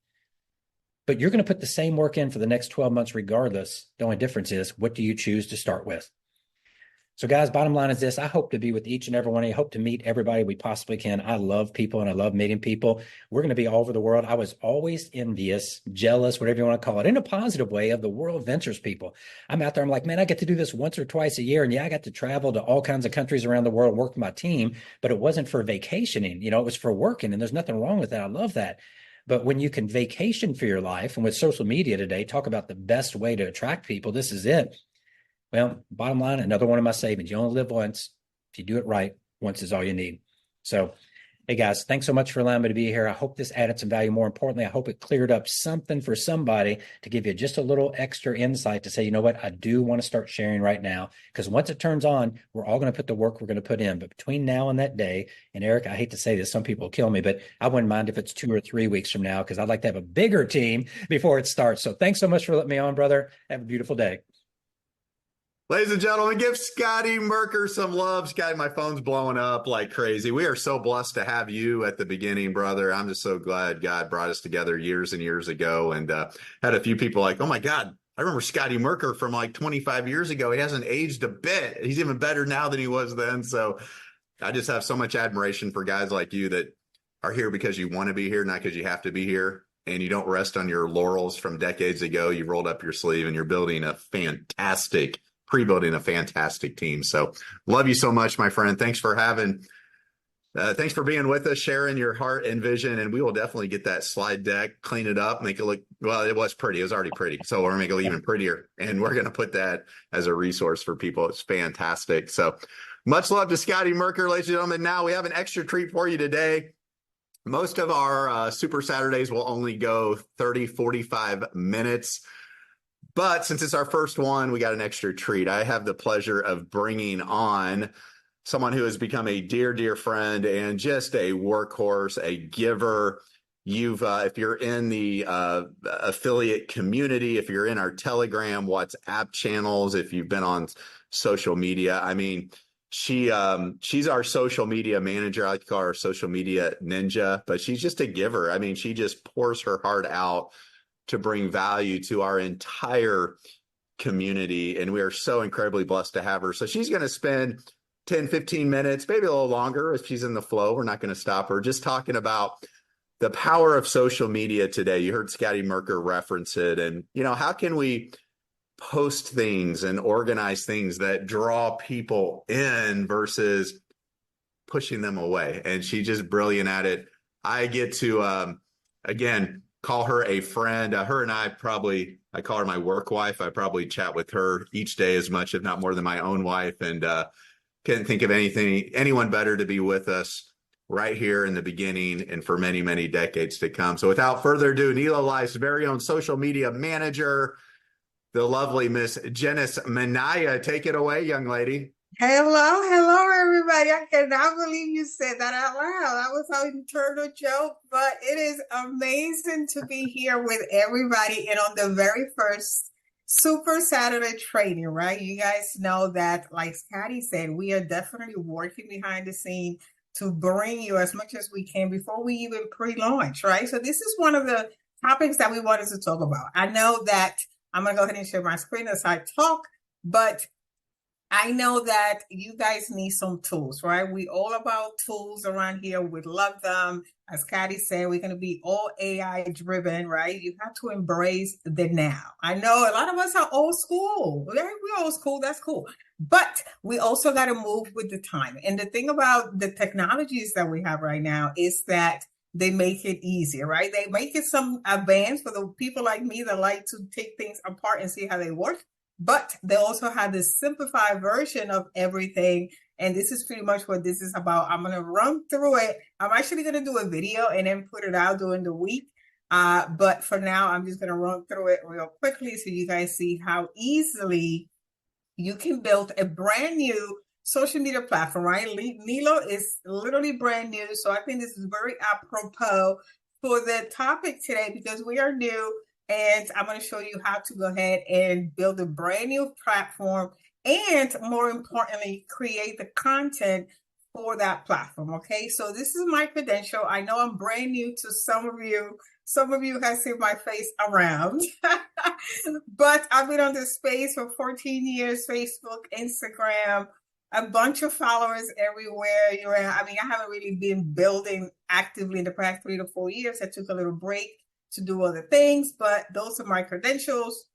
But you're going to put the same work in for the next 12 months regardless. The only difference is, what do you choose to start with? So guys, bottom line is this. I hope to be with each and every one of you. I hope to meet everybody we possibly can. I love people and I love meeting people. We're going to be all over the world. I was always envious, jealous, whatever you want to call it, in a positive way, of the World Ventures people. I'm out there. I'm like, man, I get to do this once or twice a year. And yeah, I got to travel to all kinds of countries around the world, work with my team, but it wasn't for vacationing. It was for working. And there's nothing wrong with that. I love that. But when you can vacation for your life, and with social media today, talk about the best way to attract people, this is it. Well, bottom line, another one of my savings. You only live once. If you do it right, once is all you need. So, hey guys, thanks so much for allowing me to be here. I hope this added some value. More importantly, I hope it cleared up something for somebody to give you just a little extra insight to say, you know what, I do want to start sharing right now. Because once it turns on, we're all going to put the work we're going to put in. But between now and that day, and Eric, I hate to say this, some people will kill me, but I wouldn't mind if it's 2 or 3 weeks from now, because I'd like to have a bigger team before it starts. So thanks so much for letting me on, brother. Have a beautiful day. Ladies and gentlemen, give Scotty Merker some love. Scotty, my phone's blowing up like crazy. We are so blessed to have you at the beginning, brother. I'm just so glad God brought us together years and years ago, and had a few people like, oh my God, I remember Scotty Merker from like 25 years ago. He hasn't aged a bit. He's even better now than he was then. So I just have so much admiration for guys like you that are here because you want to be here, not because you have to be here. And you don't rest on your laurels from decades ago. You rolled up your sleeve and you're building a pre-building a fantastic team. So love you so much, my friend. Thanks for having Thanks for being with us, sharing your heart and vision. And we will definitely get that slide deck, clean it up, make it look, well, it was pretty. It was already pretty. So we're going to make it even prettier. And we're going to put that as a resource for people. It's fantastic. So much love to Scotty Merker, ladies and gentlemen. Now we have an extra treat for you today. Most of our Super Saturdays will only go 30, 45 minutes. But since it's our first one, we got an extra treat. I have the pleasure of bringing on someone who has become a dear, dear friend and just a workhorse, a giver. If you're in the affiliate community, if you're in our Telegram, WhatsApp channels, if you've been on social media, I mean, she's our social media manager. I like to call her social media ninja, but she's just a giver. I mean, she just pours her heart out to bring value to our entire community. And we are so incredibly blessed to have her. So she's going to spend 10, 15 minutes, maybe a little longer if she's in the flow. We're not going to stop her. Just talking about the power of social media today. You heard Scotty Merker reference it. And, how can we post things and organize things that draw people in versus pushing them away? And she's just brilliant at it. I get to, again, call her a friend. Her and I call her my work wife. I probably chat with her each day as much, if not more than my own wife. And couldn't think of anyone better to be with us right here in the beginning and for many, many decades to come. So without further ado, NELO Life's very own social media manager, the lovely Miss Janice Manaya. Take it away, young lady. Hello, everybody. I cannot believe you said that out loud. That was an internal joke, but it is amazing to be here with everybody and on the very first Super Saturday training, right? You guys know that, like Scotty said, we are definitely working behind the scene to bring you as much as we can before we even pre-launch, right? So this is one of the topics that we wanted to talk about. I know that I'm going to go ahead and share my screen as I talk, but I know that you guys need some tools, right? We all about tools around here. We love them. As Scotty said, we're going to be all AI driven, right? You have to embrace the now. I know a lot of us are old school. We're old school. That's cool. But we also got to move with the time. And the thing about the technologies that we have right now is that they make it easier, right? They make it some advanced for the people like me that like to take things apart and see how they work. But they also have this simplified version of everything. And this is pretty much what this is about. I'm going to run through it. I'm actually going to do a video and then put it out during the week. But for now, I'm just going to run through it real quickly so you guys see how easily you can build a brand new social media platform, right? NELO is literally brand new. So I think this is very apropos for the topic today because we are new. And I'm going to show you how to go ahead and build a brand new platform and, more importantly, create the content for that platform. Okay, so this is my credential. I know I'm brand new to some of you. Some of you have seen my face around, but I've been on this space for 14 years, Facebook, Instagram, a bunch of followers everywhere. I mean, I haven't really been building actively in the past 3 to 4 years. I took a little break to do other things, but those are my credentials.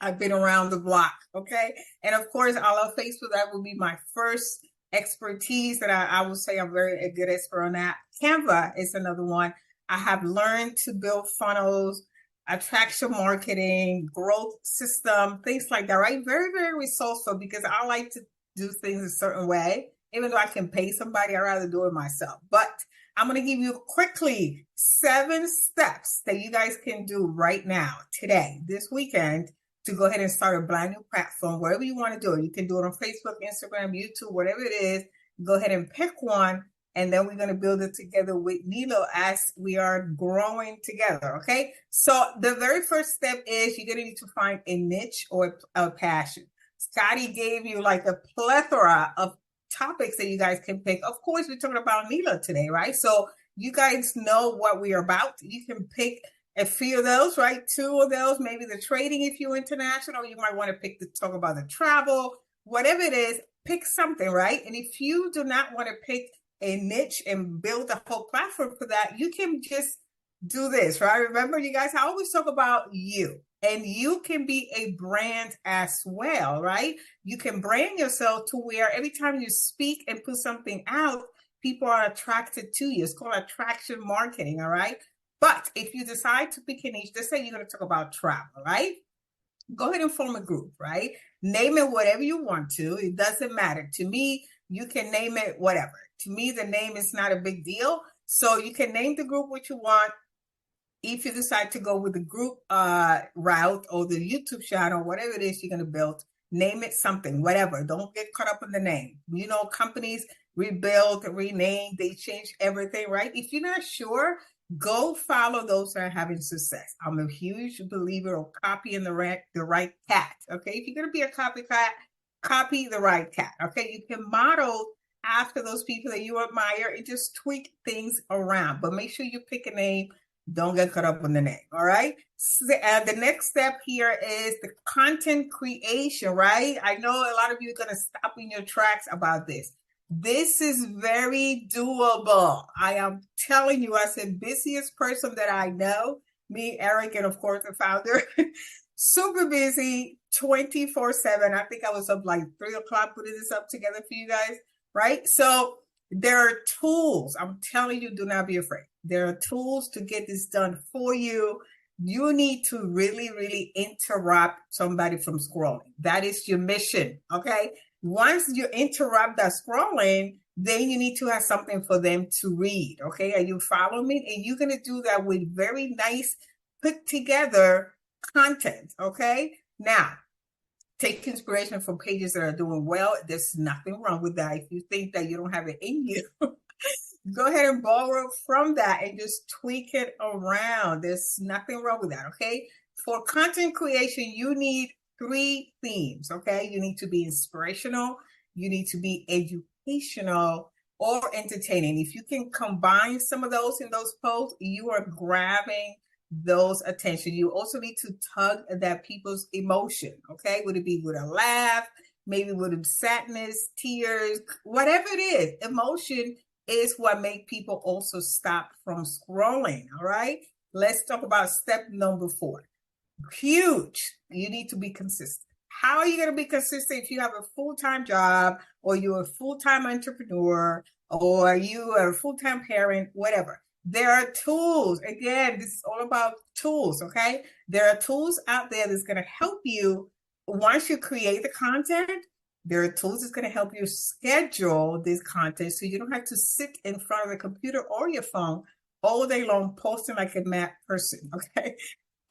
I've been around the block, okay? And of course, I love Facebook. That would be my first expertise that I would say I'm a good expert on that. Canva is another one. I have learned to build funnels, attraction marketing, growth system, things like that, right? Very, very resourceful because I like to do things a certain way. Even though I can pay somebody, I'd rather do it myself. But I'm going to give you quickly 7 steps that you guys can do right now, today, this weekend, to go ahead and start a brand new platform, wherever you want to do it. You can do it on Facebook, Instagram, YouTube, whatever it is. Go ahead and pick one, and then we're going to build it together with NELO as we are growing together, okay? So the very first step is you're going to need to find a niche or a passion. Scotty gave you like a plethora of topics that you guys can pick. Of course, we're talking about NELO today, right? So you guys know what we're about. You can pick a few of those, right? 2 of those, maybe the trading if you're international. You might want to talk about the travel, whatever it is, pick something, right? And if you do not want to pick a niche and build a whole platform for that, you can just do this, right? Remember, you guys, I always talk about you. And you can be a brand as well, right? You can brand yourself to where every time you speak and put something out, people are attracted to you. It's called attraction marketing, all right? But if you decide to pick a niche, let's say you're going to talk about travel, right? Go ahead and form a group, right? Name it whatever you want to. It doesn't matter. To me, you can name it whatever. To me, the name is not a big deal. So you can name the group what you want. If you decide to go with the group route or the YouTube channel, whatever it is you're going to build, name it something, whatever. Don't get caught up in the name. You know, companies rebuild, rename, they change everything, right? If you're not sure, go follow those that are having success. I'm a huge believer of copying the right cat. Okay, if you're going to be a copycat, copy the right cat. Okay, you can model after those people that you admire and just tweak things around, but make sure you pick a name. Don't get caught up in the name. All right. So, the next step here is the content creation, right? I know a lot of you are going to stop in your tracks about this. This is very doable. I am telling you, as the busiest person that I know, me, Eric, and of course the founder, super busy 24/7. I think I was up like 3 o'clock putting this up together for you guys, right? So there are tools. I'm telling you, do not be afraid. There are tools to get this done for you. You need to really, really interrupt somebody from scrolling. That is your mission, okay? Once you interrupt that scrolling, then you need to have something for them to read, okay? Are you following me? And you're going to do that with very nice, put together content, okay? Now, take inspiration from pages that are doing well. There's nothing wrong with that. If you think that you don't have it in you, go ahead and borrow from that and just tweak it around. There's nothing wrong with that, okay? For content creation, you need 3 themes, okay? You need to be inspirational, you need to be educational, or entertaining. If you can combine some of those in those posts, you are grabbing those attention. You also need to tug that people's emotion, okay? Would it be with a laugh, maybe with sadness, tears, whatever it is, emotion is what make people also stop from scrolling, all right? Let's talk about step number 4. Huge. You need to be consistent. How are you going to be consistent if you have a full-time job, or you're a full-time entrepreneur, or you are a full-time parent, whatever? There are tools. Again, this is all about tools, okay? There are tools out there that's going to help you once you create the content. There are tools that's going to help you schedule this content so you don't have to sit in front of the computer or your phone all day long posting like a mad person, okay?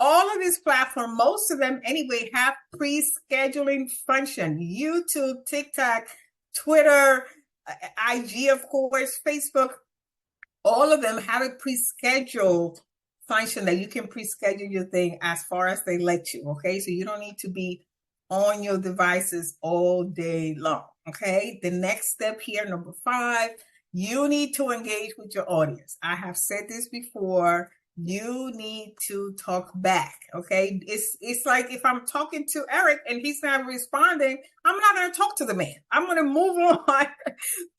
All of these platforms, most of them anyway, have pre-scheduling function. YouTube, TikTok, Twitter, IG, of course, Facebook, all of them have a pre-scheduled function that you can pre-schedule your thing as far as they let you, okay? So you don't need to be on your devices all day long, okay? The next step here, number 5, you need to engage with your audience. I have said this before. You need to talk back, okay? It's like if I'm talking to Eric and he's not responding, I'm not going to talk to the man. I'm going to move on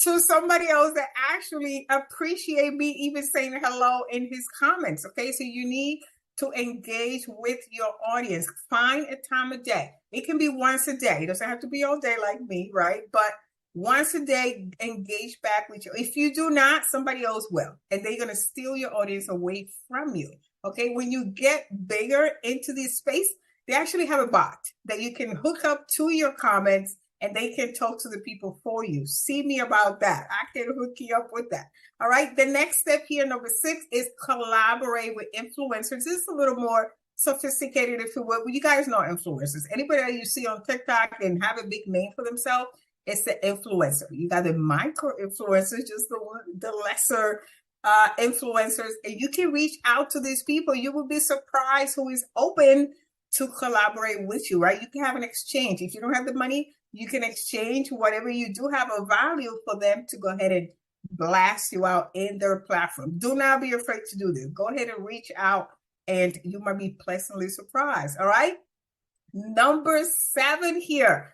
to somebody else that actually appreciate me even saying hello in his comments, okay? So you need to engage with your audience. Find a time of day. It can be once a day. It doesn't have to be all day like me, right? But once a day, engage back with you. If you do not, somebody else will. And they're going to steal your audience away from you. Okay, when you get bigger into this space, they actually have a bot that you can hook up to your comments and they can talk to the people for you. See me about that. I can hook you up with that. All right, the next step here, number 6, is collaborate with influencers. This is a little more sophisticated, if you will. You guys know influencers. Anybody that you see on TikTok and have a big name for themselves, it's the influencer. You got the micro influencers, just the lesser influencers, and you can reach out to these people. You will be surprised who is open to collaborate with you, right? You can have an exchange. If you don't have the money, you can exchange whatever you do have a value for them to go ahead and blast you out in their platform. Do not be afraid to do this. Go ahead and reach out and you might be pleasantly surprised. All right. Number 7 here.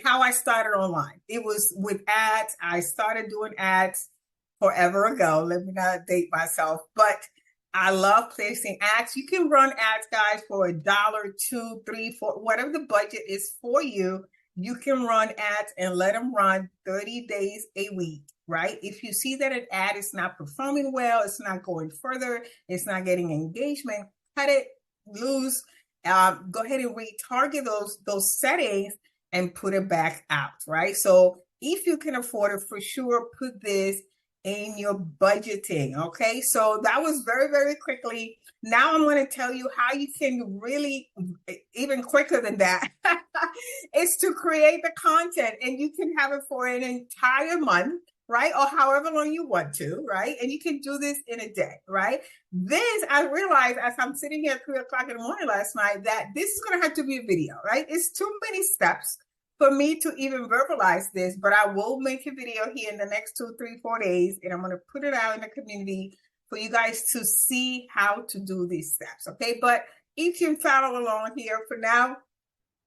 How I started online. It was with ads. I started doing ads forever ago. Let me not date myself, but I love placing ads. You can run ads, guys, for $1, $2, $3, $4, whatever the budget is for you. you can run ads and let them run 30 days a week, right? If you see that an ad is not performing well, it's not going further, it's not getting engagement, cut it loose. Go ahead and retarget those settings and put it back out, right? So if you can afford it, for sure, put this in your budgeting. Okay, so that was very, very quickly. Now I'm going to tell you how you can really, even quicker than that, is to create the content, and you can have it for an entire month, right? Or however long you want to, right? And you can do this in a day, right? This, I realized as I'm sitting here at 3 o'clock in the morning last night, that this is going to have to be a video, right? It's too many steps for me to even verbalize this, but I will make a video here in the next 2, 3, 4 days, and I'm going to put it out in the community for you guys to see how to do these steps, okay? But if you follow along here, for now,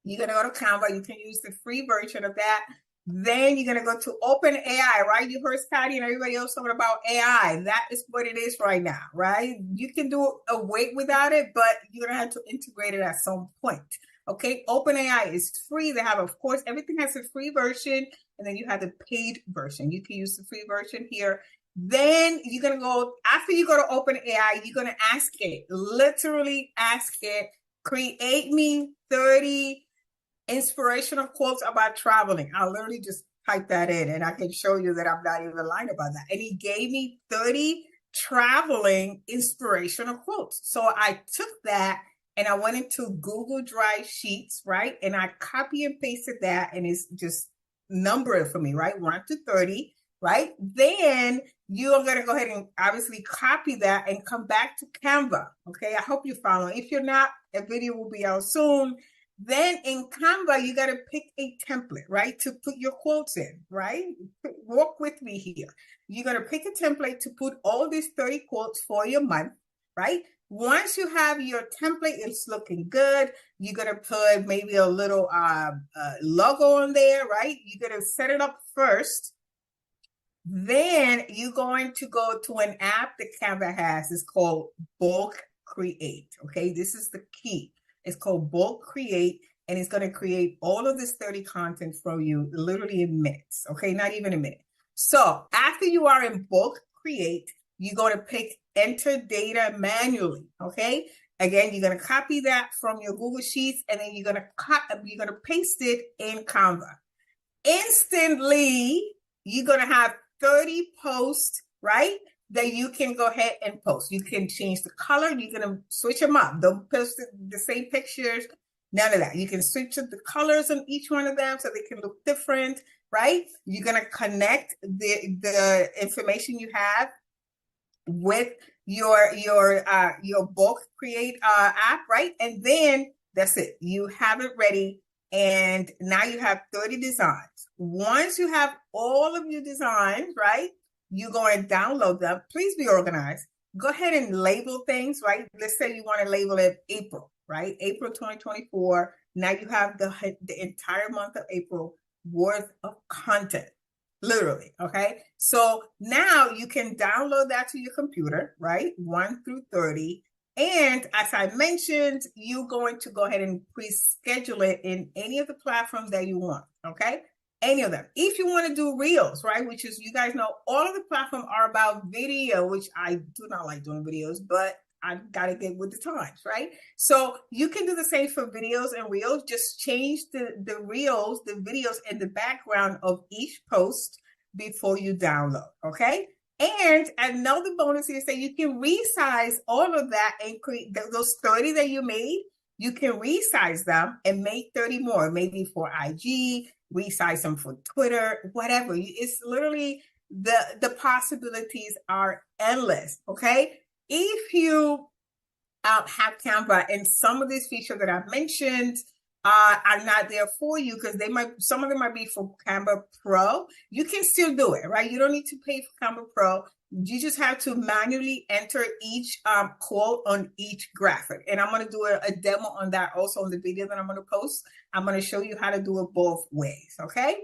you're going to go to Canva. You can use the free version of that. Then you're going to go to OpenAI, right? You heard Scotty and everybody else talking about AI. That is what it is right now, right? You can do away without it, but you're going to have to integrate it at some point. Okay, OpenAI is free. They have, of course, everything has a free version, and then you have the paid version. You can use the free version here. Then you're going to go, after you go to OpenAI, you're going to ask it, literally ask it, create me 30 inspirational quotes about traveling. I'll literally just type that in, and I can show you that I'm not even lying about that. And he gave me 30 traveling inspirational quotes. So I took that and I went into Google Drive Sheets, right? And I copy and pasted that, and it's just number it for me, right? 1 to 30, right? Then you're going to go ahead and obviously copy that and come back to Canva, okay? I hope you follow. If you're not, a video will be out soon. Then in Canva, you got to pick a template, right? To put your quotes in, right? Walk with me here. You're going to pick a template to put all these 30 quotes for your month, right? Once you have your template, it's looking good. You're going to put maybe a little logo on there, right? You're going to set it up first. Then you're going to go to an app that Canva has. It's called Bulk Create, okay? This is the key. It's called Bulk Create, and it's going to create all of this 30 content for you literally in minutes, okay? Not even a minute. So after you are in Bulk Create, you're going to pick enter data manually, okay? Again, you're going to copy that from your Google Sheets, and then you're going to paste it in Canva. Instantly, you're going to have 30 posts, right? That you can go ahead and post. You can change the color. You're going to switch them up. Don't post the same pictures. None of that. You can switch up the colors on each one of them so they can look different, right? You're going to connect the information you have with your Bulk Create app, right? And then that's it. You have it ready. And now you have 30 designs. Once you have all of your designs, right? You go and download them. Please be organized. Go ahead and label things, right? Let's say you want to label it April, right? April 2024. Now you have the entire month of April worth of content, literally, okay? So now you can download that to your computer, right? 1 through 30. And as I mentioned, you're going to go ahead and pre-schedule it in any of the platforms that you want, okay? Any of them. If you want to do reels, right, which is, you guys know, all of the platforms are about video, which I do not like doing videos, but I got to get with the times, right? So you can do the same for videos and reels. Just change the reels, the videos, and the background of each post before you download, okay? And another bonus is that you can resize all of that and create those 30 that you made. You can resize them and make 30 more, maybe for IG, resize them for Twitter, whatever. It's literally, the possibilities are endless, okay? If you have Canva and some of these features that I've mentioned are not there for you because some of them might be for Canva Pro, you can still do it, right? You don't need to pay for Canva Pro. You just have to manually enter each quote on each graphic. And I'm going to do a demo on that also on the video that I'm going to post. I'm going to show you how to do it both ways, okay?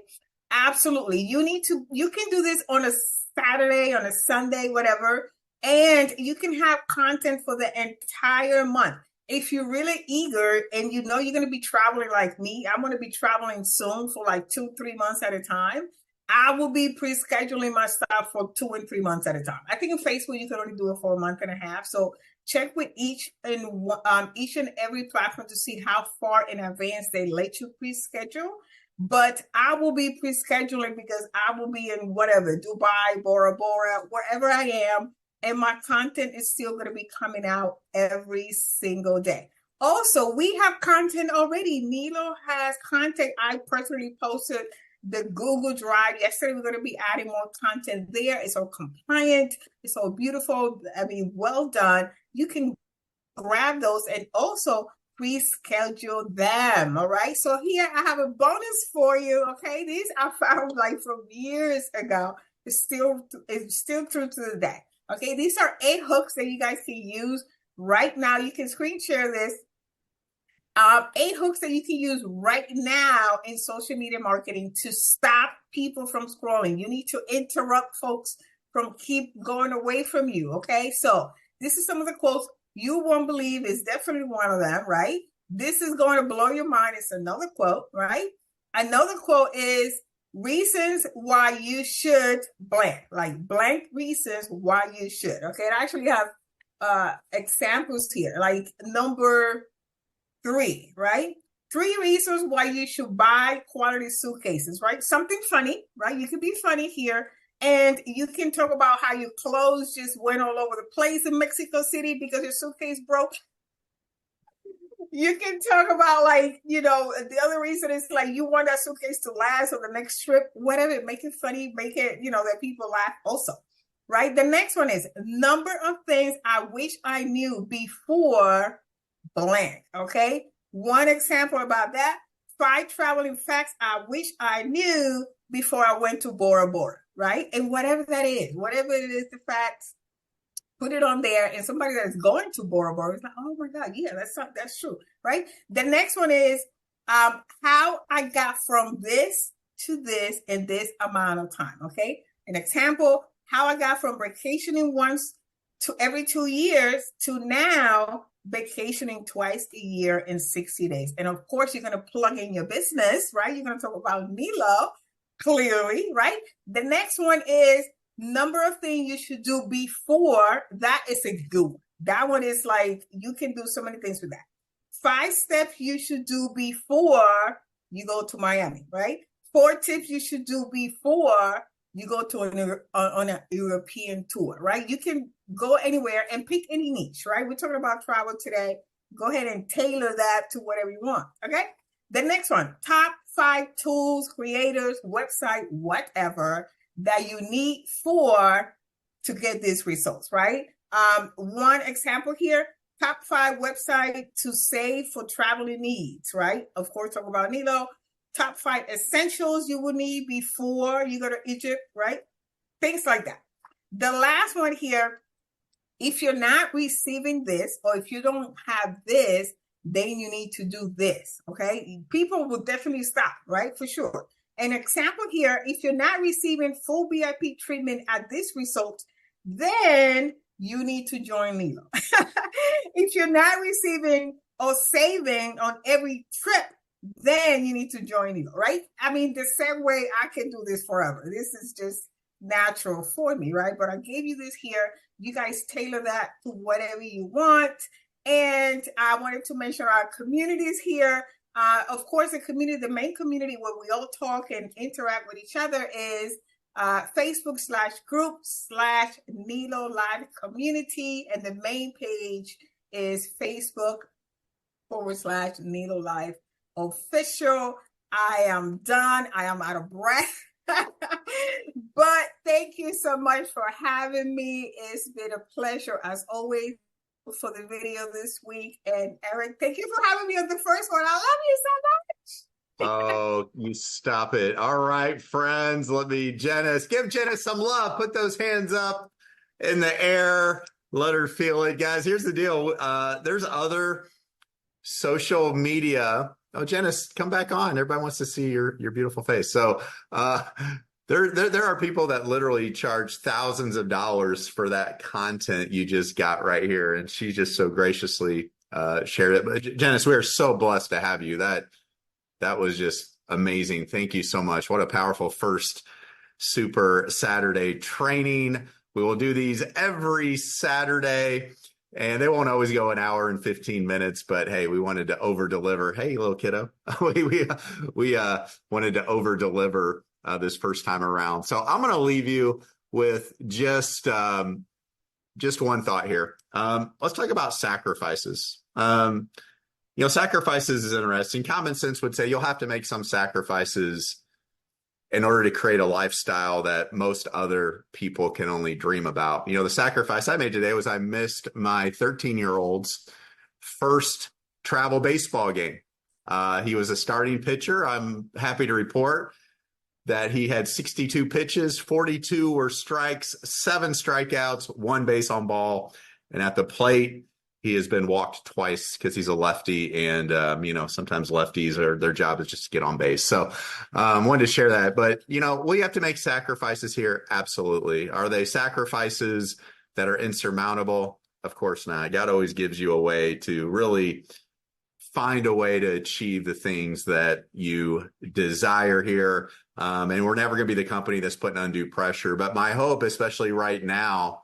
Absolutely. You can do this on a Saturday, on a Sunday, whatever, and you can have content for the entire month. if you're really eager and you know you're going to be traveling like me, I'm going to be traveling soon for like 2-3 months at a time. I will be pre-scheduling my stuff for 2 and 3 months at a time. I think in Facebook you can only do it for a month and a half. So check with each and every platform to see how far in advance they let you pre-schedule. But I will be pre-scheduling because I will be in whatever, Dubai, Bora Bora, wherever I am, and my content is still going to be coming out every single day. Also, we have content already. NELO has content. I personally posted the Google Drive yesterday. We're going to be adding more content there. It's all compliant. It's all beautiful. I mean, well done. You can grab those and also pre-schedule them. All right. So here I have a bonus for you. Okay. These I found like from years ago. It's still true to the day. Okay, these are 8 hooks that you guys can use right now. You can screen share this. 8 hooks that you can use right now in social media marketing to stop people from scrolling. You need to interrupt folks from keep going away from you. Okay, so this is some of the quotes you won't believe is definitely one of them, right? This is going to blow your mind. It's another quote, right? Another quote is, reasons why you should blank, like blank reasons why you should. Okay, I actually have examples here, like number 3, right? 3 reasons why you should buy quality suitcases, right? Something funny, right? You can be funny here, and you can talk about how your clothes just went all over the place in Mexico City because your suitcase broke. You can talk about, like, you know, the other reason is like you want that suitcase to last on the next trip, whatever. Make it funny, make it, you know, that people laugh also, right? The next one is number of things I wish I knew before blank, okay? One example about that, 5 traveling facts I wish I knew before I went to Bora Bora, right? And whatever that is, whatever it is, the facts, put it on there, and somebody that's going to Bora Bora is like, oh my God, yeah, that's true, right? The next one is how I got from this to this in this amount of time, okay? An example, how I got from vacationing once to every 2 years to now vacationing twice a year in 60 days. And of course, you're going to plug in your business, right? You're going to talk about NELO, clearly, right? The next one is number of things you should do before. That is a good one. That one is like, you can do so many things with that. 5 steps you should do before you go to Miami, right? 4 tips you should do before you go to on a European tour, right? You can go anywhere and pick any niche, right? We're talking about travel today. Go ahead and tailor that to whatever you want, okay? The next one, top 5 tools, creators, website, whatever, that you need to get these results, right? One example here, top 5 website to save for traveling needs, right? Of course, talk about NELO. Top 5 essentials you will need before you go to Egypt, right? Things like that. The last one here, if you're not receiving this, or if you don't have this, then you need to do this, okay? People will definitely stop, right? For sure. An example here, if you're not receiving full VIP treatment at this result, then you need to join NELO. If you're not receiving or saving on every trip, then you need to join NELO, right? I mean, the same way I can do this forever. This is just natural for me, right? But I gave you this here. You guys tailor that to whatever you want. And I wanted to mention our communities here. Of course, the main community where we all talk and interact with each other is Facebook/group/NELO Life community. And the main page is Facebook/NELO Life official. I am done. I am out of breath. But thank you so much for having me. It's been a pleasure as always for the video this week. And Eric, thank you for having me on the first one. I love you so much. Oh, you stop it. All right, friends. Give Janice some love. Put those hands up in the air. Let her feel it. Guys, here's the deal. There's other social media. Oh, Janice, come back on. Everybody wants to see your beautiful face. So there are people that literally charge thousands of dollars for that content you just got right here. And she just so graciously shared it. But Janice, we are so blessed to have you. That was just amazing. Thank you so much. What a powerful first Super Saturday training. We will do these every Saturday, and they won't always go an hour and 15 minutes, but hey, we wanted to over deliver. Hey, little kiddo. we wanted to over deliver this first time around. So I'm going to leave you with just one thought here. Let's talk about sacrifices. Sacrifices is interesting. Common sense would say you'll have to make some sacrifices in order to create a lifestyle that most other people can only dream about. The sacrifice I made today was I missed my 13-year-old's first travel baseball game. He was a starting pitcher. I'm happy to report that he had 62 pitches, 42 were strikes, 7 strikeouts, 1 base on ball. And at the plate, he has been walked twice because he's a lefty. And, sometimes lefties their job is just to get on base. So wanted to share that. But, we have to make sacrifices here. Absolutely. Are they sacrifices that are insurmountable? Of course not. God always gives you a way to really find a way to achieve the things that you desire here. And we're never going to be the company that's putting undue pressure. But my hope, especially right now,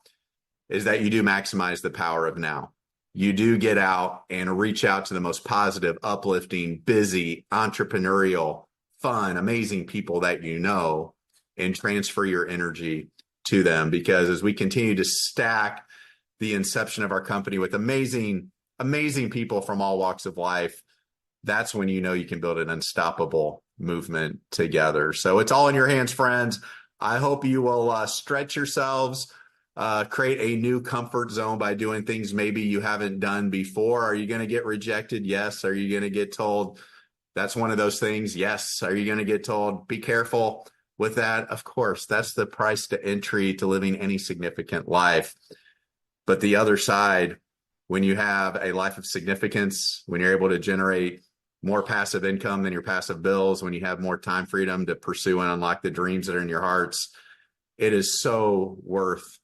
is that you do maximize the power of now. You do get out and reach out to the most positive, uplifting, busy, entrepreneurial, fun, amazing people that you know and transfer your energy to them. Because as we continue to stack the inception of our company with amazing people from all walks of life, that's when you can build an unstoppable movement together. So it's all in your hands, friends. I hope you will stretch yourselves, create a new comfort zone by doing things maybe you haven't done before. Are you going to get rejected? Yes. Are you going to get told that's one of those things? Yes. Are you going to get told, be careful with that? Of course, that's the price to entry to living any significant life. But the other side, when you have a life of significance, when you're able to generate more passive income than your passive bills, when you have more time freedom to pursue and unlock the dreams that are in your hearts, it is so worth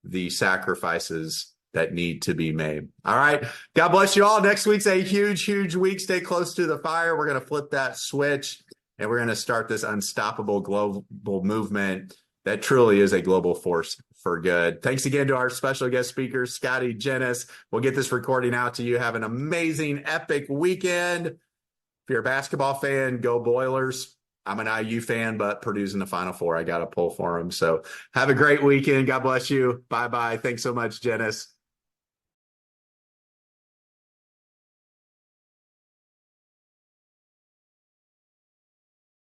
the sacrifices that need to be made. All right. God bless you all. Next week's a huge, huge week. Stay close to the fire. We're going to flip that switch and we're going to start this unstoppable global movement that truly is a global force for good. Thanks again to our special guest speakers, Scotty, Janice. We'll get this recording out to you. Have an amazing, epic weekend. If you're a basketball fan, go Boilers. I'm an IU fan, but Purdue's in the Final Four. I got to pull for them. So have a great weekend. God bless you. Bye-bye. Thanks so much, Janice.